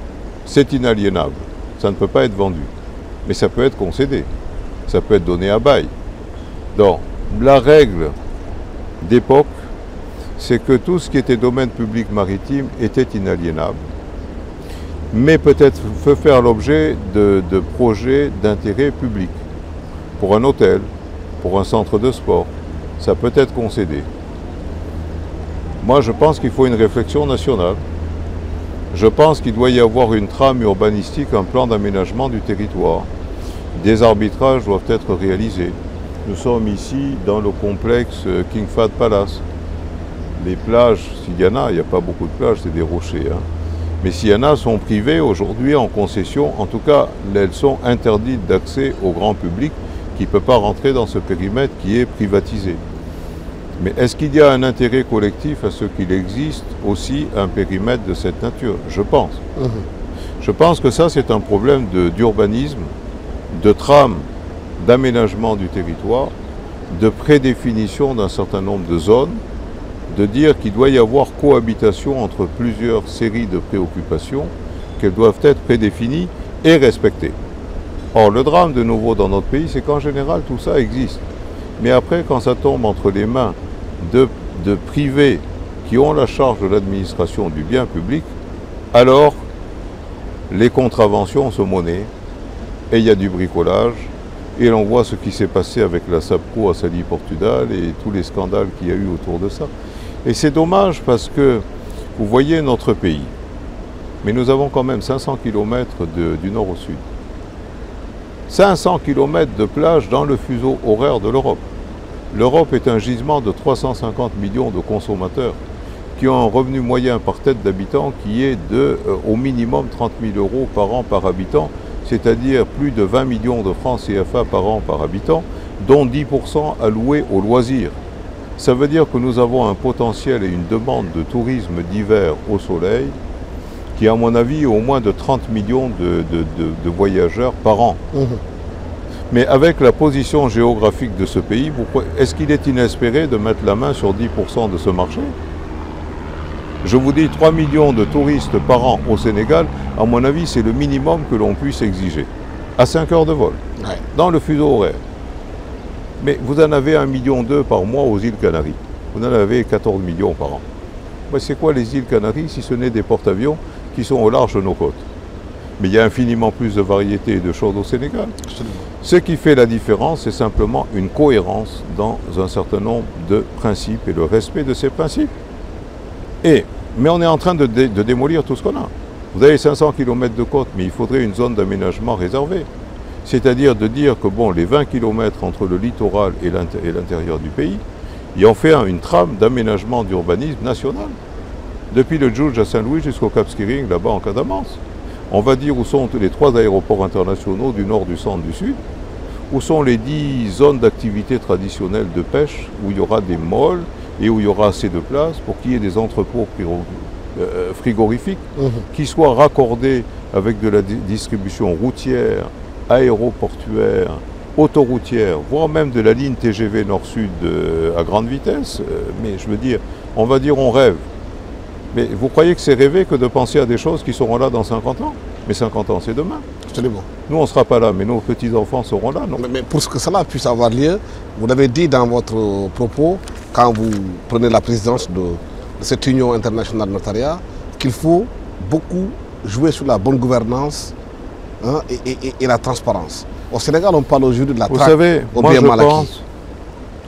C'est inaliénable. Ça ne peut pas être vendu, mais ça peut être concédé, ça peut être donné à bail. Donc, la règle d'époque, c'est que tout ce qui était domaine public maritime était inaliénable, mais peut-être peut faire l'objet de projets d'intérêt public. Pour un hôtel, pour un centre de sport, ça peut être concédé. Moi, je pense qu'il faut une réflexion nationale. Je pense qu'il doit y avoir une trame urbanistique, un plan d'aménagement du territoire. Des arbitrages doivent être réalisés. Nous sommes ici dans le complexe King Fahd Palace. Les plages, s'il y en a, il n'y a pas beaucoup de plages, c'est des rochers. Hein. Mais s'il y en a, sont privées aujourd'hui en concession. En tout cas, elles sont interdites d'accès au grand public qui ne peut pas rentrer dans ce périmètre qui est privatisé. Mais est-ce qu'il y a un intérêt collectif à ce qu'il existe aussi un périmètre de cette nature? Je pense. Je pense que ça, c'est un problème d'urbanisme, de trame, d'aménagement du territoire, de prédéfinition d'un certain nombre de zones, de dire qu'il doit y avoir cohabitation entre plusieurs séries de préoccupations, qu'elles doivent être prédéfinies et respectées. Or, le drame de nouveau dans notre pays, c'est qu'en général, tout ça existe. Mais après, quand ça tombe entre les mains de privés qui ont la charge de l'administration du bien public, alors les contraventions se monnaient et il y a du bricolage. Et l'on voit ce qui s'est passé avec la SAPCO à Saly Portudal et tous les scandales qu'il y a eu autour de ça. Et c'est dommage parce que, vous voyez, notre pays, mais nous avons quand même 500 km du nord au sud. 500 km de plage dans le fuseau horaire de l'Europe. L'Europe est un gisement de 350 millions de consommateurs qui ont un revenu moyen par tête d'habitant qui est de au minimum 30 000 € par an par habitant, c'est-à-dire plus de 20 millions de francs CFA par an par habitant, dont 10% alloués aux loisirs. Ça veut dire que nous avons un potentiel et une demande de tourisme d'hiver au soleil qui, à mon avis, est au moins de 30 millions de voyageurs par an. Mais avec la position géographique de ce pays, est-ce qu'il est inespéré de mettre la main sur 10% de ce marché? Je vous dis 3 millions de touristes par an au Sénégal, à mon avis, c'est le minimum que l'on puisse exiger. À 5 heures de vol, dans le fuseau horaire. Mais vous en avez 1,2 million par mois aux îles Canaries. Vous en avez 14 millions par an. C'est quoi les îles Canaries si ce n'est des porte-avions qui sont au large de nos côtes? Mais il y a infiniment plus de variétés et de choses au Sénégal. Absolument. Ce qui fait la différence, c'est simplement une cohérence dans un certain nombre de principes et le respect de ces principes. Mais on est en train de démolir tout ce qu'on a. Vous avez 500 km de côte, mais il faudrait une zone d'aménagement réservée. C'est-à-dire de dire que bon, les 20 km entre le littoral et l'intérieur du pays, ils ont fait une trame d'aménagement d'urbanisme national. Depuis le Djoudj à Saint-Louis jusqu'au Cap Skirring, là-bas en Casamance. On va dire où sont les 3 aéroports internationaux du nord, du centre, du sud. Où sont les 10 zones d'activité traditionnelles de pêche, où il y aura des mols et où il y aura assez de place pour qu'il y ait des entrepôts frigorifiques qui soient raccordés avec de la distribution routière, aéroportuaire, autoroutière, voire même de la ligne TGV nord-sud à grande vitesse. Mais je veux dire, on va dire on rêve. Mais vous croyez que c'est rêver que de penser à des choses qui seront là dans 50 ans? Mais 50 ans, c'est demain. Absolument. Nous, on ne sera pas là, mais nos petits-enfants seront là, non? Mais pour que cela puisse avoir lieu, vous l'avez dit dans votre propos, quand vous prenez la présidence de cette Union internationale de notariat, qu'il faut beaucoup jouer sur la bonne gouvernance et la transparence. Au Sénégal, on parle aujourd'hui de la traque aux biens mal acquis.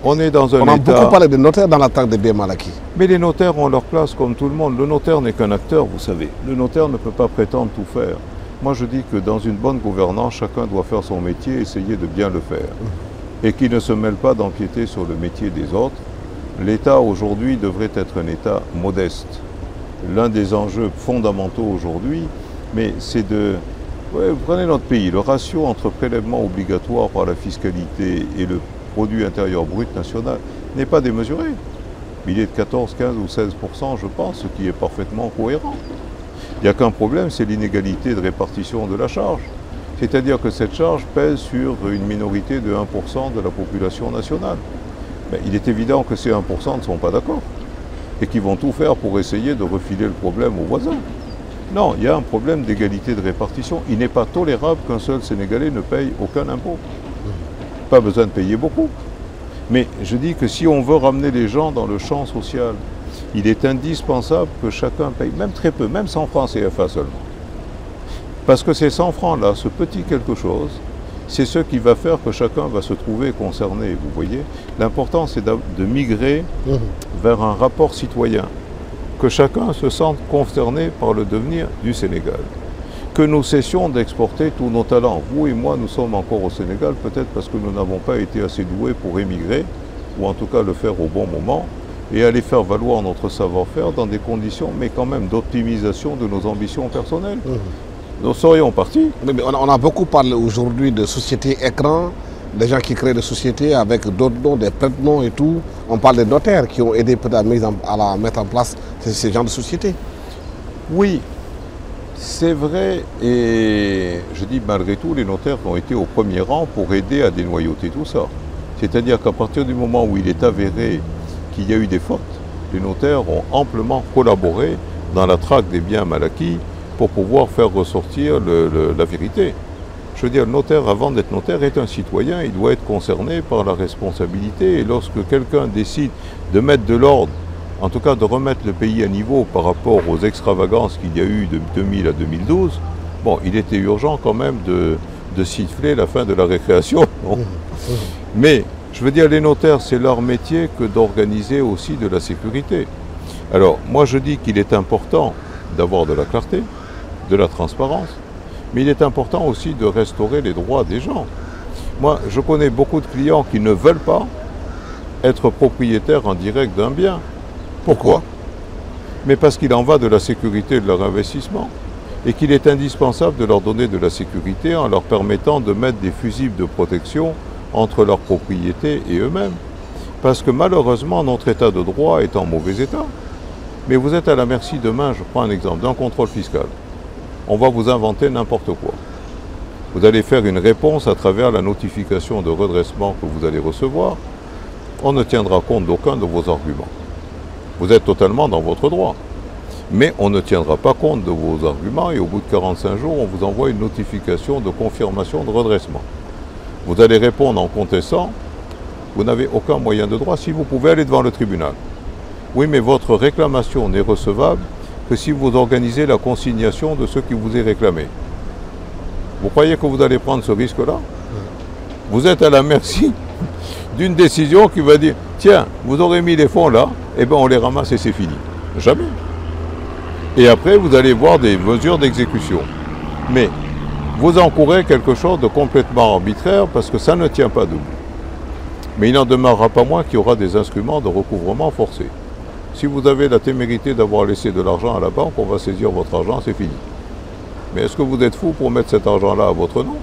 On est dans un On a beaucoup parlé des notaires dans la traque des biens mal acquis. Mais les notaires ont leur place comme tout le monde. Le notaire n'est qu'un acteur, vous savez. Le notaire ne peut pas prétendre tout faire. Moi, je dis que dans une bonne gouvernance, chacun doit faire son métier et essayer de bien le faire. Et qu'il ne se mêle pas d'empiéter sur le métier des autres. L'État, aujourd'hui, devrait être un État modeste. L'un des enjeux fondamentaux aujourd'hui, mais c'est de... Ouais, vous prenez notre pays, le ratio entre prélèvement obligatoire par la fiscalité et le produit intérieur brut national n'est pas démesuré. Il est de 14, 15 ou 16%, je pense, ce qui est parfaitement cohérent. Il n'y a qu'un problème, c'est l'inégalité de répartition de la charge. C'est-à-dire que cette charge pèse sur une minorité de 1% de la population nationale. Mais il est évident que ces 1% ne sont pas d'accord et qu'ils vont tout faire pour essayer de refiler le problème aux voisins. Non, il y a un problème d'égalité de répartition. Il n'est pas tolérable qu'un seul Sénégalais ne paye aucun impôt. Pas besoin de payer beaucoup. Mais je dis que si on veut ramener les gens dans le champ social, il est indispensable que chacun paye, même très peu, même 100 francs CFA seulement. Parce que ces 100 francs-là, ce petit quelque chose, c'est ce qui va faire que chacun va se trouver concerné. Vous voyez, l'important c'est de migrer vers un rapport citoyen, que chacun se sente concerné par le devenir du Sénégal. Que nous cessions d'exporter tous nos talents. Vous et moi, nous sommes encore au Sénégal, peut-être parce que nous n'avons pas été assez doués pour émigrer, ou en tout cas le faire au bon moment, et aller faire valoir notre savoir-faire dans des conditions, mais quand même d'optimisation de nos ambitions personnelles. Nous serions partis. Mais on a beaucoup parlé aujourd'hui de sociétés écrans, des gens qui créent des sociétés avec d'autres noms, des prête-noms et tout. On parle des notaires qui ont aidé peut-être à mettre en place ces genres de sociétés. Oui. C'est vrai, et je dis malgré tout, les notaires ont été au premier rang pour aider à dénoyauter tout ça. C'est-à-dire qu'à partir du moment où il est avéré qu'il y a eu des fautes, les notaires ont amplement collaboré dans la traque des biens mal acquis pour pouvoir faire ressortir la vérité. Je veux dire, le notaire, avant d'être notaire, est un citoyen, il doit être concerné par la responsabilité. Et lorsque quelqu'un décide de mettre de l'ordre, en tout cas de remettre le pays à niveau par rapport aux extravagances qu'il y a eu de 2000 à 2012, bon, il était urgent quand même de siffler la fin de la récréation. Mais, je veux dire, les notaires, c'est leur métier que d'organiser aussi de la sécurité. Alors, moi je dis qu'il est important d'avoir de la clarté, de la transparence, mais il est important aussi de restaurer les droits des gens. Moi, je connais beaucoup de clients qui ne veulent pas être propriétaires en direct d'un bien. Pourquoi? Mais parce qu'il en va de la sécurité de leur investissement et qu'il est indispensable de leur donner de la sécurité en leur permettant de mettre des fusibles de protection entre leur propriété et eux-mêmes. Parce que malheureusement, notre état de droit est en mauvais état. Mais vous êtes à la merci demain, je prends un exemple, d'un contrôle fiscal. On va vous inventer n'importe quoi. Vous allez faire une réponse à travers la notification de redressement que vous allez recevoir. On ne tiendra compte d'aucun de vos arguments. Vous êtes totalement dans votre droit. Mais on ne tiendra pas compte de vos arguments et au bout de 45 jours, on vous envoie une notification de confirmation de redressement. Vous allez répondre en contestant. Vous n'avez aucun moyen de droit si vous pouvez aller devant le tribunal. Oui, mais votre réclamation n'est recevable que si vous organisez la consignation de ce qui vous est réclamé. Vous croyez que vous allez prendre ce risque-là? Vous êtes à la merci d'une décision qui va dire « Tiens, vous aurez mis les fonds là, et bien on les ramasse et c'est fini. » Jamais. Et après, vous allez voir des mesures d'exécution. Mais vous encourez quelque chose de complètement arbitraire parce que ça ne tient pas debout. Mais il n'en demeurera pas moins qu'il y aura des instruments de recouvrement forcé. Si vous avez la témérité d'avoir laissé de l'argent à la banque, on va saisir votre argent, c'est fini. Mais est-ce que vous êtes fou pour mettre cet argent-là à votre nom?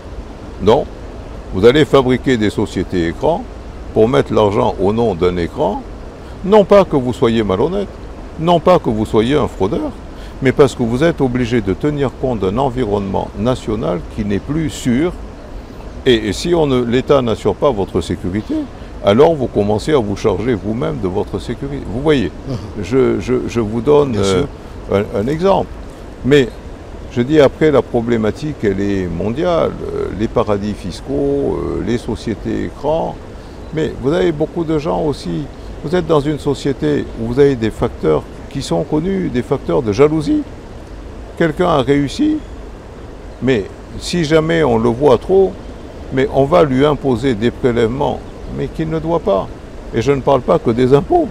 Non. Vous allez fabriquer des sociétés écrans pour mettre l'argent au nom d'un écran, non pas que vous soyez malhonnête, non pas que vous soyez un fraudeur, mais parce que vous êtes obligé de tenir compte d'un environnement national qui n'est plus sûr. Et si l'État n'assure pas votre sécurité, alors vous commencez à vous charger vous-même de votre sécurité. Vous voyez, je vous donne un exemple. Mais je dis après, la problématique, elle est mondiale. Les paradis fiscaux, les sociétés écrans. Mais vous avez beaucoup de gens aussi. Vous êtes dans une société où vous avez des facteurs qui sont connus, des facteurs de jalousie. Quelqu'un a réussi, mais si jamais on le voit trop, mais on va lui imposer des prélèvements, mais qu'il ne doit pas. Et je ne parle pas que des impôts.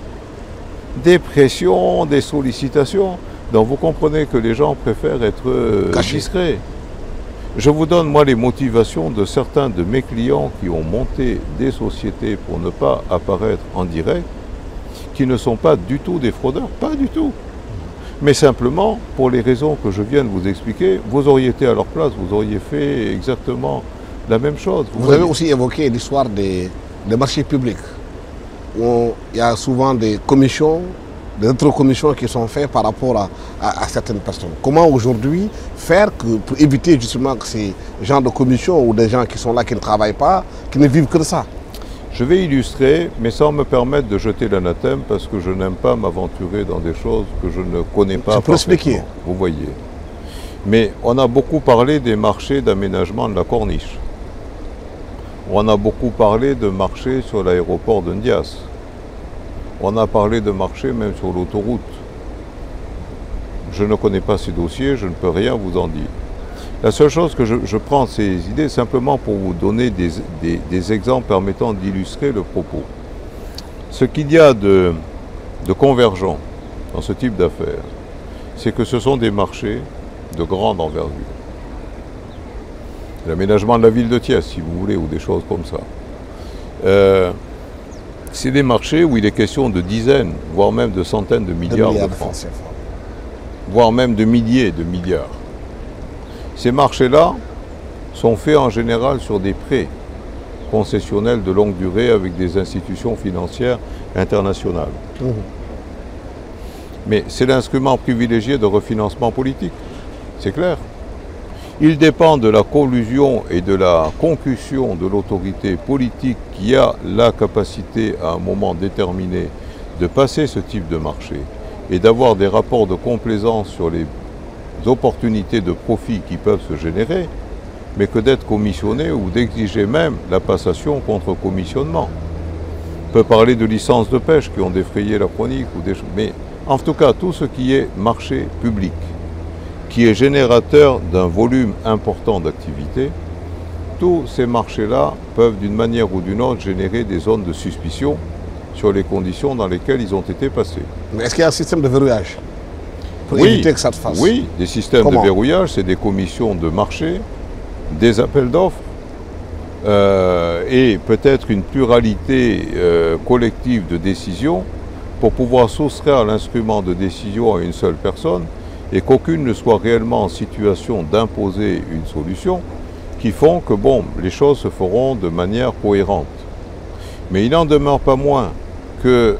Des pressions, des sollicitations. Donc vous comprenez que les gens préfèrent être discrets. Je vous donne, moi, les motivations de certains de mes clients qui ont monté des sociétés pour ne pas apparaître en direct, qui ne sont pas du tout des fraudeurs, pas du tout. Mais simplement, pour les raisons que je viens de vous expliquer, vous auriez été à leur place, vous auriez fait exactement la même chose. Vous avez aussi évoqué l'histoire des marchés publics, où il y a souvent des commissions, des rétrocommissions qui sont faites par rapport à certaines personnes. Comment aujourd'hui faire pour éviter justement que ces gens de commissions ou des gens qui sont là, qui ne travaillent pas, qui ne vivent que de ça? Je vais illustrer, mais sans me permettre de jeter l'anathème, parce que je n'aime pas m'aventurer dans des choses que je ne connais pas. Pour expliquer. Vous voyez. Mais on a beaucoup parlé des marchés d'aménagement de la Corniche. On a beaucoup parlé de marchés sur l'aéroport de Ndias. On a parlé de marchés même sur l'autoroute. Je ne connais pas ces dossiers, je ne peux rien vous en dire. La seule chose que je prends ces idées simplement pour vous donner des exemples permettant d'illustrer le propos. Ce qu'il y a de convergent dans ce type d'affaires, c'est que ce sont des marchés de grande envergure. L'aménagement de la ville de Thiès, si vous voulez, ou des choses comme ça. C'est des marchés où il est question de dizaines, voire même de centaines de milliards de francs, voire même de milliers de milliards. Ces marchés-là sont faits en général sur des prêts concessionnels de longue durée avec des institutions financières internationales. Mais c'est l'instrument privilégié de refinancement politique, c'est clair. Il dépend de la collusion et de la concussion de l'autorité politique qui a la capacité à un moment déterminé de passer ce type de marché et d'avoir des rapports de complaisance sur les opportunités de profit qui peuvent se générer, mais que d'être commissionné ou d'exiger même la passation contre commissionnement. On peut parler de licences de pêche qui ont défrayé la chronique, mais en tout cas tout ce qui est marché public, qui est générateur d'un volume important d'activité, tous ces marchés-là peuvent d'une manière ou d'une autre générer des zones de suspicion sur les conditions dans lesquelles ils ont été passés. Mais est-ce qu'il y a un système de verrouillage? pour éviter que ça se fasse. Oui, des systèmes de verrouillage, c'est des commissions de marché, des appels d'offres, et peut-être une pluralité collective de décisions pour pouvoir soustraire l'instrument de décision à une seule personne et qu'aucune ne soit réellement en situation d'imposer une solution, qui font que, bon, les choses se feront de manière cohérente. Mais il n'en demeure pas moins que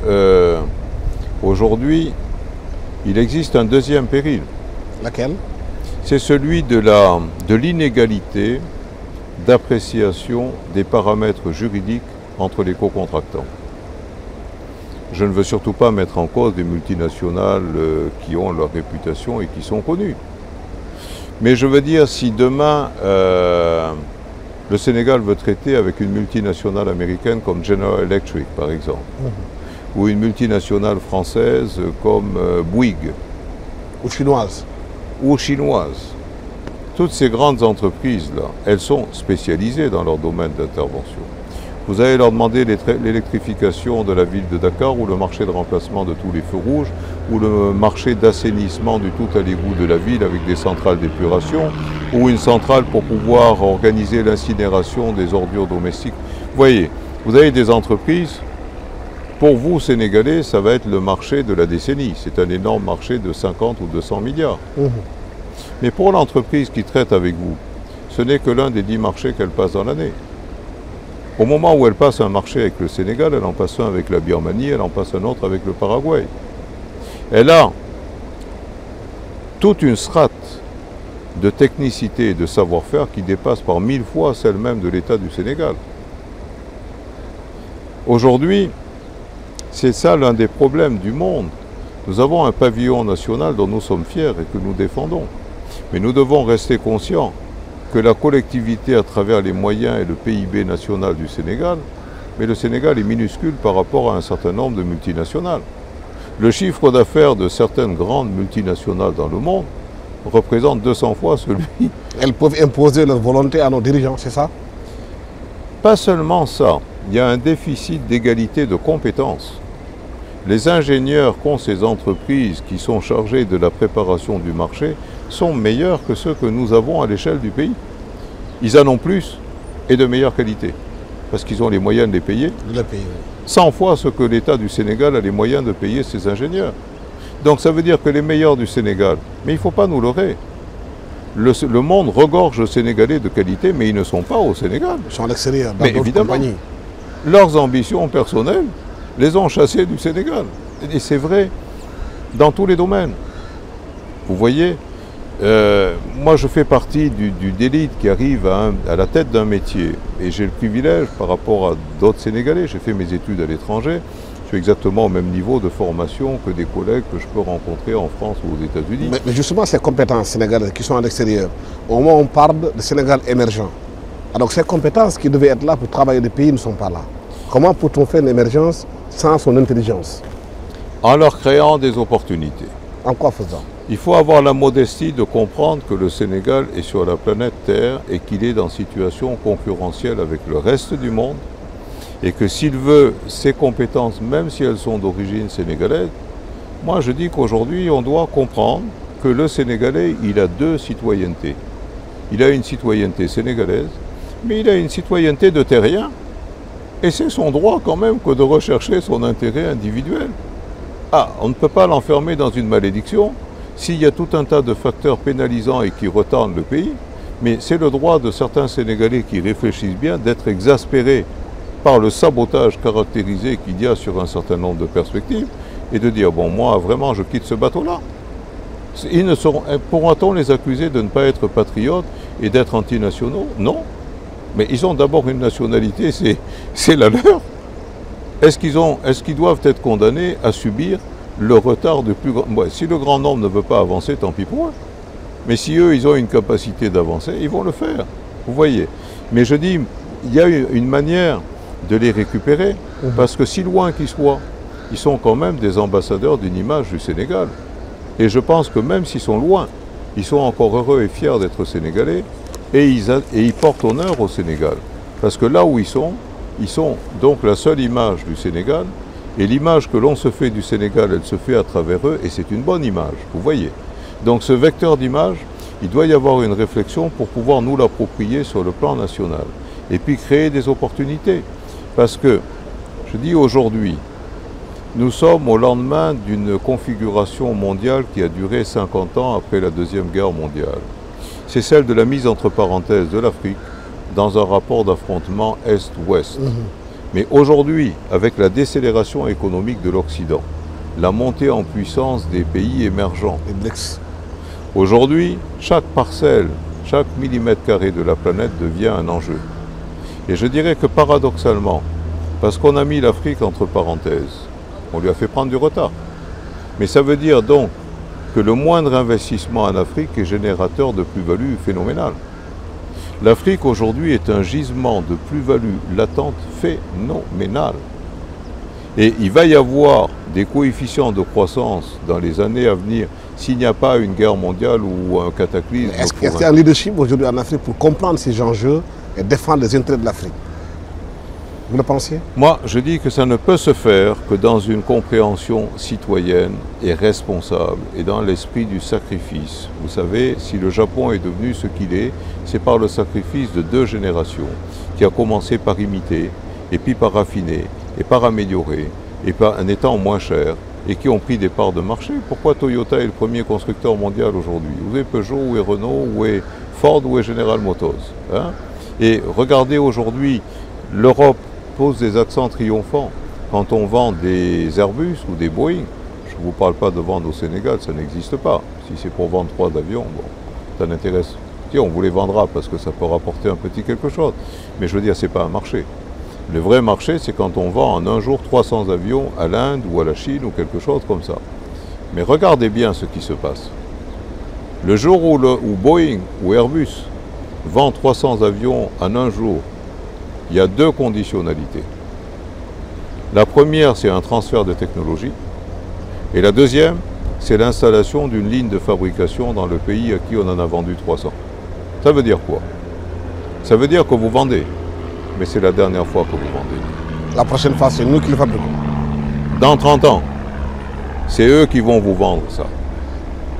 aujourd'hui, il existe un deuxième péril. Laquelle? C'est celui de l'inégalité d'appréciation des paramètres juridiques entre les co-contractants. Je ne veux surtout pas mettre en cause des multinationales qui ont leur réputation et qui sont connues. Mais je veux dire, si demain le Sénégal veut traiter avec une multinationale américaine comme General Electric, par exemple, ou une multinationale française comme Bouygues, ou chinoise. Ou chinoise. Toutes ces grandes entreprises-là, elles sont spécialisées dans leur domaine d'intervention. Vous allez leur demander l'électrification de la ville de Dakar ou le marché de remplacement de tous les feux rouges ou le marché d'assainissement du tout à l'égout de la ville avec des centrales d'épuration ou une centrale pour pouvoir organiser l'incinération des ordures domestiques. Vous voyez, vous avez des entreprises, pour vous Sénégalais, ça va être le marché de la décennie. C'est un énorme marché de 50 ou 200 milliards. Mais pour l'entreprise qui traite avec vous, ce n'est que l'un des 10 marchés qu'elle passe dans l'année. Au moment où elle passe un marché avec le Sénégal, elle en passe un avec la Birmanie, elle en passe un autre avec le Paraguay. Elle a toute une strate de technicité et de savoir-faire qui dépasse par 1000 fois celle même de l'État du Sénégal. Aujourd'hui, c'est ça l'un des problèmes du monde. Nous avons un pavillon national dont nous sommes fiers et que nous défendons. Mais nous devons rester conscients que la collectivité, à travers les moyens et le PIB national du Sénégal, mais le Sénégal est minuscule par rapport à un certain nombre de multinationales. Le chiffre d'affaires de certaines grandes multinationales dans le monde représente 200 fois celui. Elles peuvent imposer leur volonté à nos dirigeants, c'est ça? Pas seulement ça, il y a un déficit d'égalité de compétences. Les ingénieurs qu'ont ces entreprises qui sont chargées de la préparation du marché sont meilleurs que ceux que nous avons à l'échelle du pays. Ils en ont plus et de meilleure qualité, parce qu'ils ont les moyens de les payer. 100 fois ce que l'État du Sénégal a les moyens de payer ses ingénieurs. Donc ça veut dire que les meilleurs du Sénégal, mais il ne faut pas nous leurrer. Le monde regorge de Sénégalais de qualité, mais ils ne sont pas au Sénégal. Ils sont à l'extérieur, dans d'autres compagnies. Leurs ambitions personnelles les ont chassés du Sénégal. Et c'est vrai dans tous les domaines. Vous voyez, moi je fais partie d'élite qui arrive à la tête d'un métier. Et j'ai le privilège par rapport à d'autres Sénégalais. J'ai fait mes études à l'étranger. Je suis exactement au même niveau de formation que des collègues que je peux rencontrer en France ou aux États-Unis. Mais justement, ces compétences sénégalaises qui sont à l'extérieur, au moment où on parle de Sénégal émergent, alors ces compétences qui devaient être là pour travailler des pays ne sont pas là. Comment peut-on faire l'émergence sans son intelligence? En leur créant des opportunités. En quoi faisant? Il faut avoir la modestie de comprendre que le Sénégal est sur la planète Terre et qu'il est dans une situation concurrentielle avec le reste du monde et que s'il veut ses compétences, même si elles sont d'origine sénégalaise, moi je dis qu'aujourd'hui on doit comprendre que le Sénégalais, il a deux citoyennetés. Il a une citoyenneté sénégalaise, mais il a une citoyenneté de terrien. Et c'est son droit quand même que de rechercher son intérêt individuel. Ah, on ne peut pas l'enfermer dans une malédiction s'il y a tout un tas de facteurs pénalisants et qui retardent le pays, mais c'est le droit de certains Sénégalais qui réfléchissent bien d'être exaspérés par le sabotage caractérisé qu'il y a sur un certain nombre de perspectives et de dire, bon, moi, vraiment, je quitte ce bateau-là. Pourra-t-on les accuser de ne pas être patriotes et d'être antinationaux? Non. Mais ils ont d'abord une nationalité, c'est la leur. Est-ce qu'ils doivent être condamnés à subir le retard du plus grand... Bon, si le grand nombre ne veut pas avancer, tant pis pour eux. Mais si eux, ils ont une capacité d'avancer, ils vont le faire. Vous voyez. Mais je dis, il y a une manière de les récupérer, parce que si loin qu'ils soient, ils sont quand même des ambassadeurs d'une image du Sénégal. Et je pense que même s'ils sont loin, ils sont encore heureux et fiers d'être Sénégalais, et ils portent honneur au Sénégal. Parce que là où ils sont donc la seule image du Sénégal, Et l'image que l'on se fait du Sénégal, elle se fait à travers eux, et c'est une bonne image, vous voyez. Donc ce vecteur d'image, il doit y avoir une réflexion pour pouvoir nous l'approprier sur le plan national. Et puis créer des opportunités. Parce que, je dis aujourd'hui, nous sommes au lendemain d'une configuration mondiale qui a duré 50 ans après la Deuxième Guerre mondiale. C'est celle de la mise entre parenthèses de l'Afrique dans un rapport d'affrontement Est-Ouest. Mais aujourd'hui, avec la décélération économique de l'Occident, la montée en puissance des pays émergents, aujourd'hui, chaque parcelle, chaque millimètre carré de la planète devient un enjeu. Et je dirais que paradoxalement, parce qu'on a mis l'Afrique entre parenthèses, on lui a fait prendre du retard. Mais ça veut dire donc que le moindre investissement en Afrique est générateur de plus-value phénoménale. L'Afrique aujourd'hui est un gisement de plus-value latente phénoménale. Et il va y avoir des coefficients de croissance dans les années à venir s'il n'y a pas une guerre mondiale ou un cataclysme. Est-ce qu'il y a un leadership aujourd'hui en Afrique pour comprendre ces enjeux et défendre les intérêts de l'Afrique? Vous le pensiez? Moi, je dis que ça ne peut se faire que dans une compréhension citoyenne et responsable et dans l'esprit du sacrifice. Vous savez, si le Japon est devenu ce qu'il est, c'est par le sacrifice de 2 générations qui a commencé par imiter et puis par raffiner et par améliorer et par en étant moins cher et qui ont pris des parts de marché. Pourquoi Toyota est le premier constructeur mondial aujourd'hui? Où est Peugeot, où est Renault, où est Ford, où est General Motors, hein? Et regardez aujourd'hui, l'Europe pose des accents triomphants. Quand on vend des Airbus ou des Boeing, je ne vous parle pas de vendre au Sénégal, ça n'existe pas. Si c'est pour vendre 3 avions, bon, ça n'intéresse. Si on vous les vendra parce que ça peut rapporter un petit quelque chose. Mais je veux dire, ce n'est pas un marché. Le vrai marché, c'est quand on vend en un jour 300 avions à l'Inde ou à la Chine ou quelque chose comme ça. Mais regardez bien ce qui se passe. Le jour où Boeing ou Airbus vend 300 avions en un jour, il y a 2 conditionnalités. La première, c'est un transfert de technologie. Et la deuxième, c'est l'installation d'une ligne de fabrication dans le pays à qui on en a vendu 300. Ça veut dire quoi? Ça veut dire que vous vendez. Mais c'est la dernière fois que vous vendez. La prochaine fois, c'est nous qui le fabriquons. Dans 30 ans, c'est eux qui vont vous vendre ça.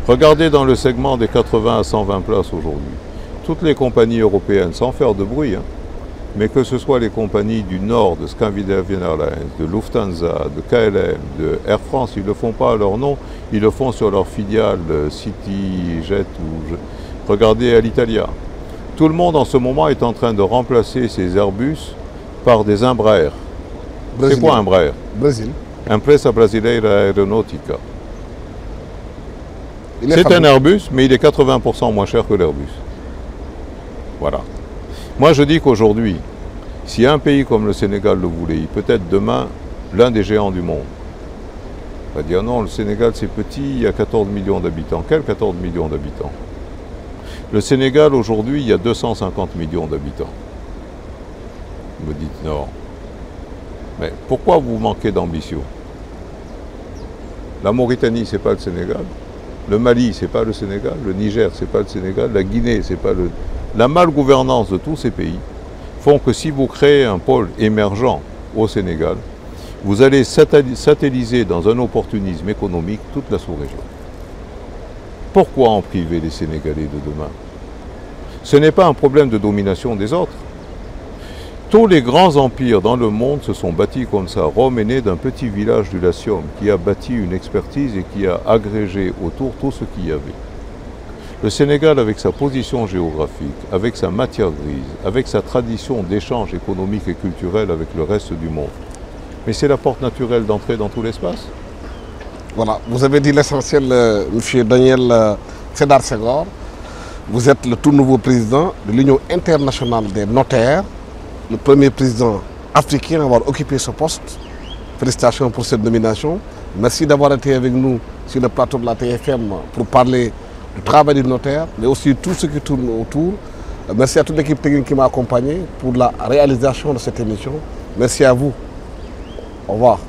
Regardez dans le segment des 80 à 120 places aujourd'hui. Toutes les compagnies européennes, sans faire de bruit, hein, mais que ce soit les compagnies du Nord, de Scandinavian Airlines, de Lufthansa, de KLM, de Air France, ils ne le font pas à leur nom, ils le font sur leur filiale CityJet ou... Regardez à l'Italia. Tout le monde en ce moment est en train de remplacer ces Airbus par des Embraer. C'est quoi Embraer? Brésil. Empresa Brasileira Aeronautica. C'est un Airbus, mais il est 80% moins cher que l'Airbus. Voilà. Moi, je dis qu'aujourd'hui, si un pays comme le Sénégal le voulait, il peut être demain l'un des géants du monde. On va dire non, le Sénégal c'est petit, il y a 14 millions d'habitants. Quels 14 millions d'habitants? Le Sénégal aujourd'hui, il y a 250 millions d'habitants. Vous me dites non. Mais pourquoi vous manquez d'ambition? La Mauritanie, c'est pas le Sénégal. Le Mali, c'est pas le Sénégal. Le Niger, c'est pas le Sénégal. La Guinée, c'est pas le... La malgouvernance de tous ces pays font que si vous créez un pôle émergent au Sénégal, vous allez satelliser dans un opportunisme économique toute la sous-région. Pourquoi en priver les Sénégalais de demain? Ce n'est pas un problème de domination des autres. Tous les grands empires dans le monde se sont bâtis comme ça. Rome est né d'un petit village du Latium qui a bâti une expertise et qui a agrégé autour tout ce qu'il y avait. Le Sénégal, avec sa position géographique, avec sa matière grise, avec sa tradition d'échange économique et culturel avec le reste du monde, mais c'est la porte naturelle d'entrée dans tout l'espace. Voilà, vous avez dit l'essentiel, M. Daniel Sédar Senghor. Vous êtes le tout nouveau président de l'Union internationale des notaires, le premier président africain à avoir occupé ce poste. Félicitations pour cette nomination. Merci d'avoir été avec nous sur le plateau de la TFM pour parler du travail du notaire, mais aussi tout ce qui tourne autour. Merci à toute l'équipe technique qui m'a accompagné pour la réalisation de cette émission. Merci à vous. Au revoir.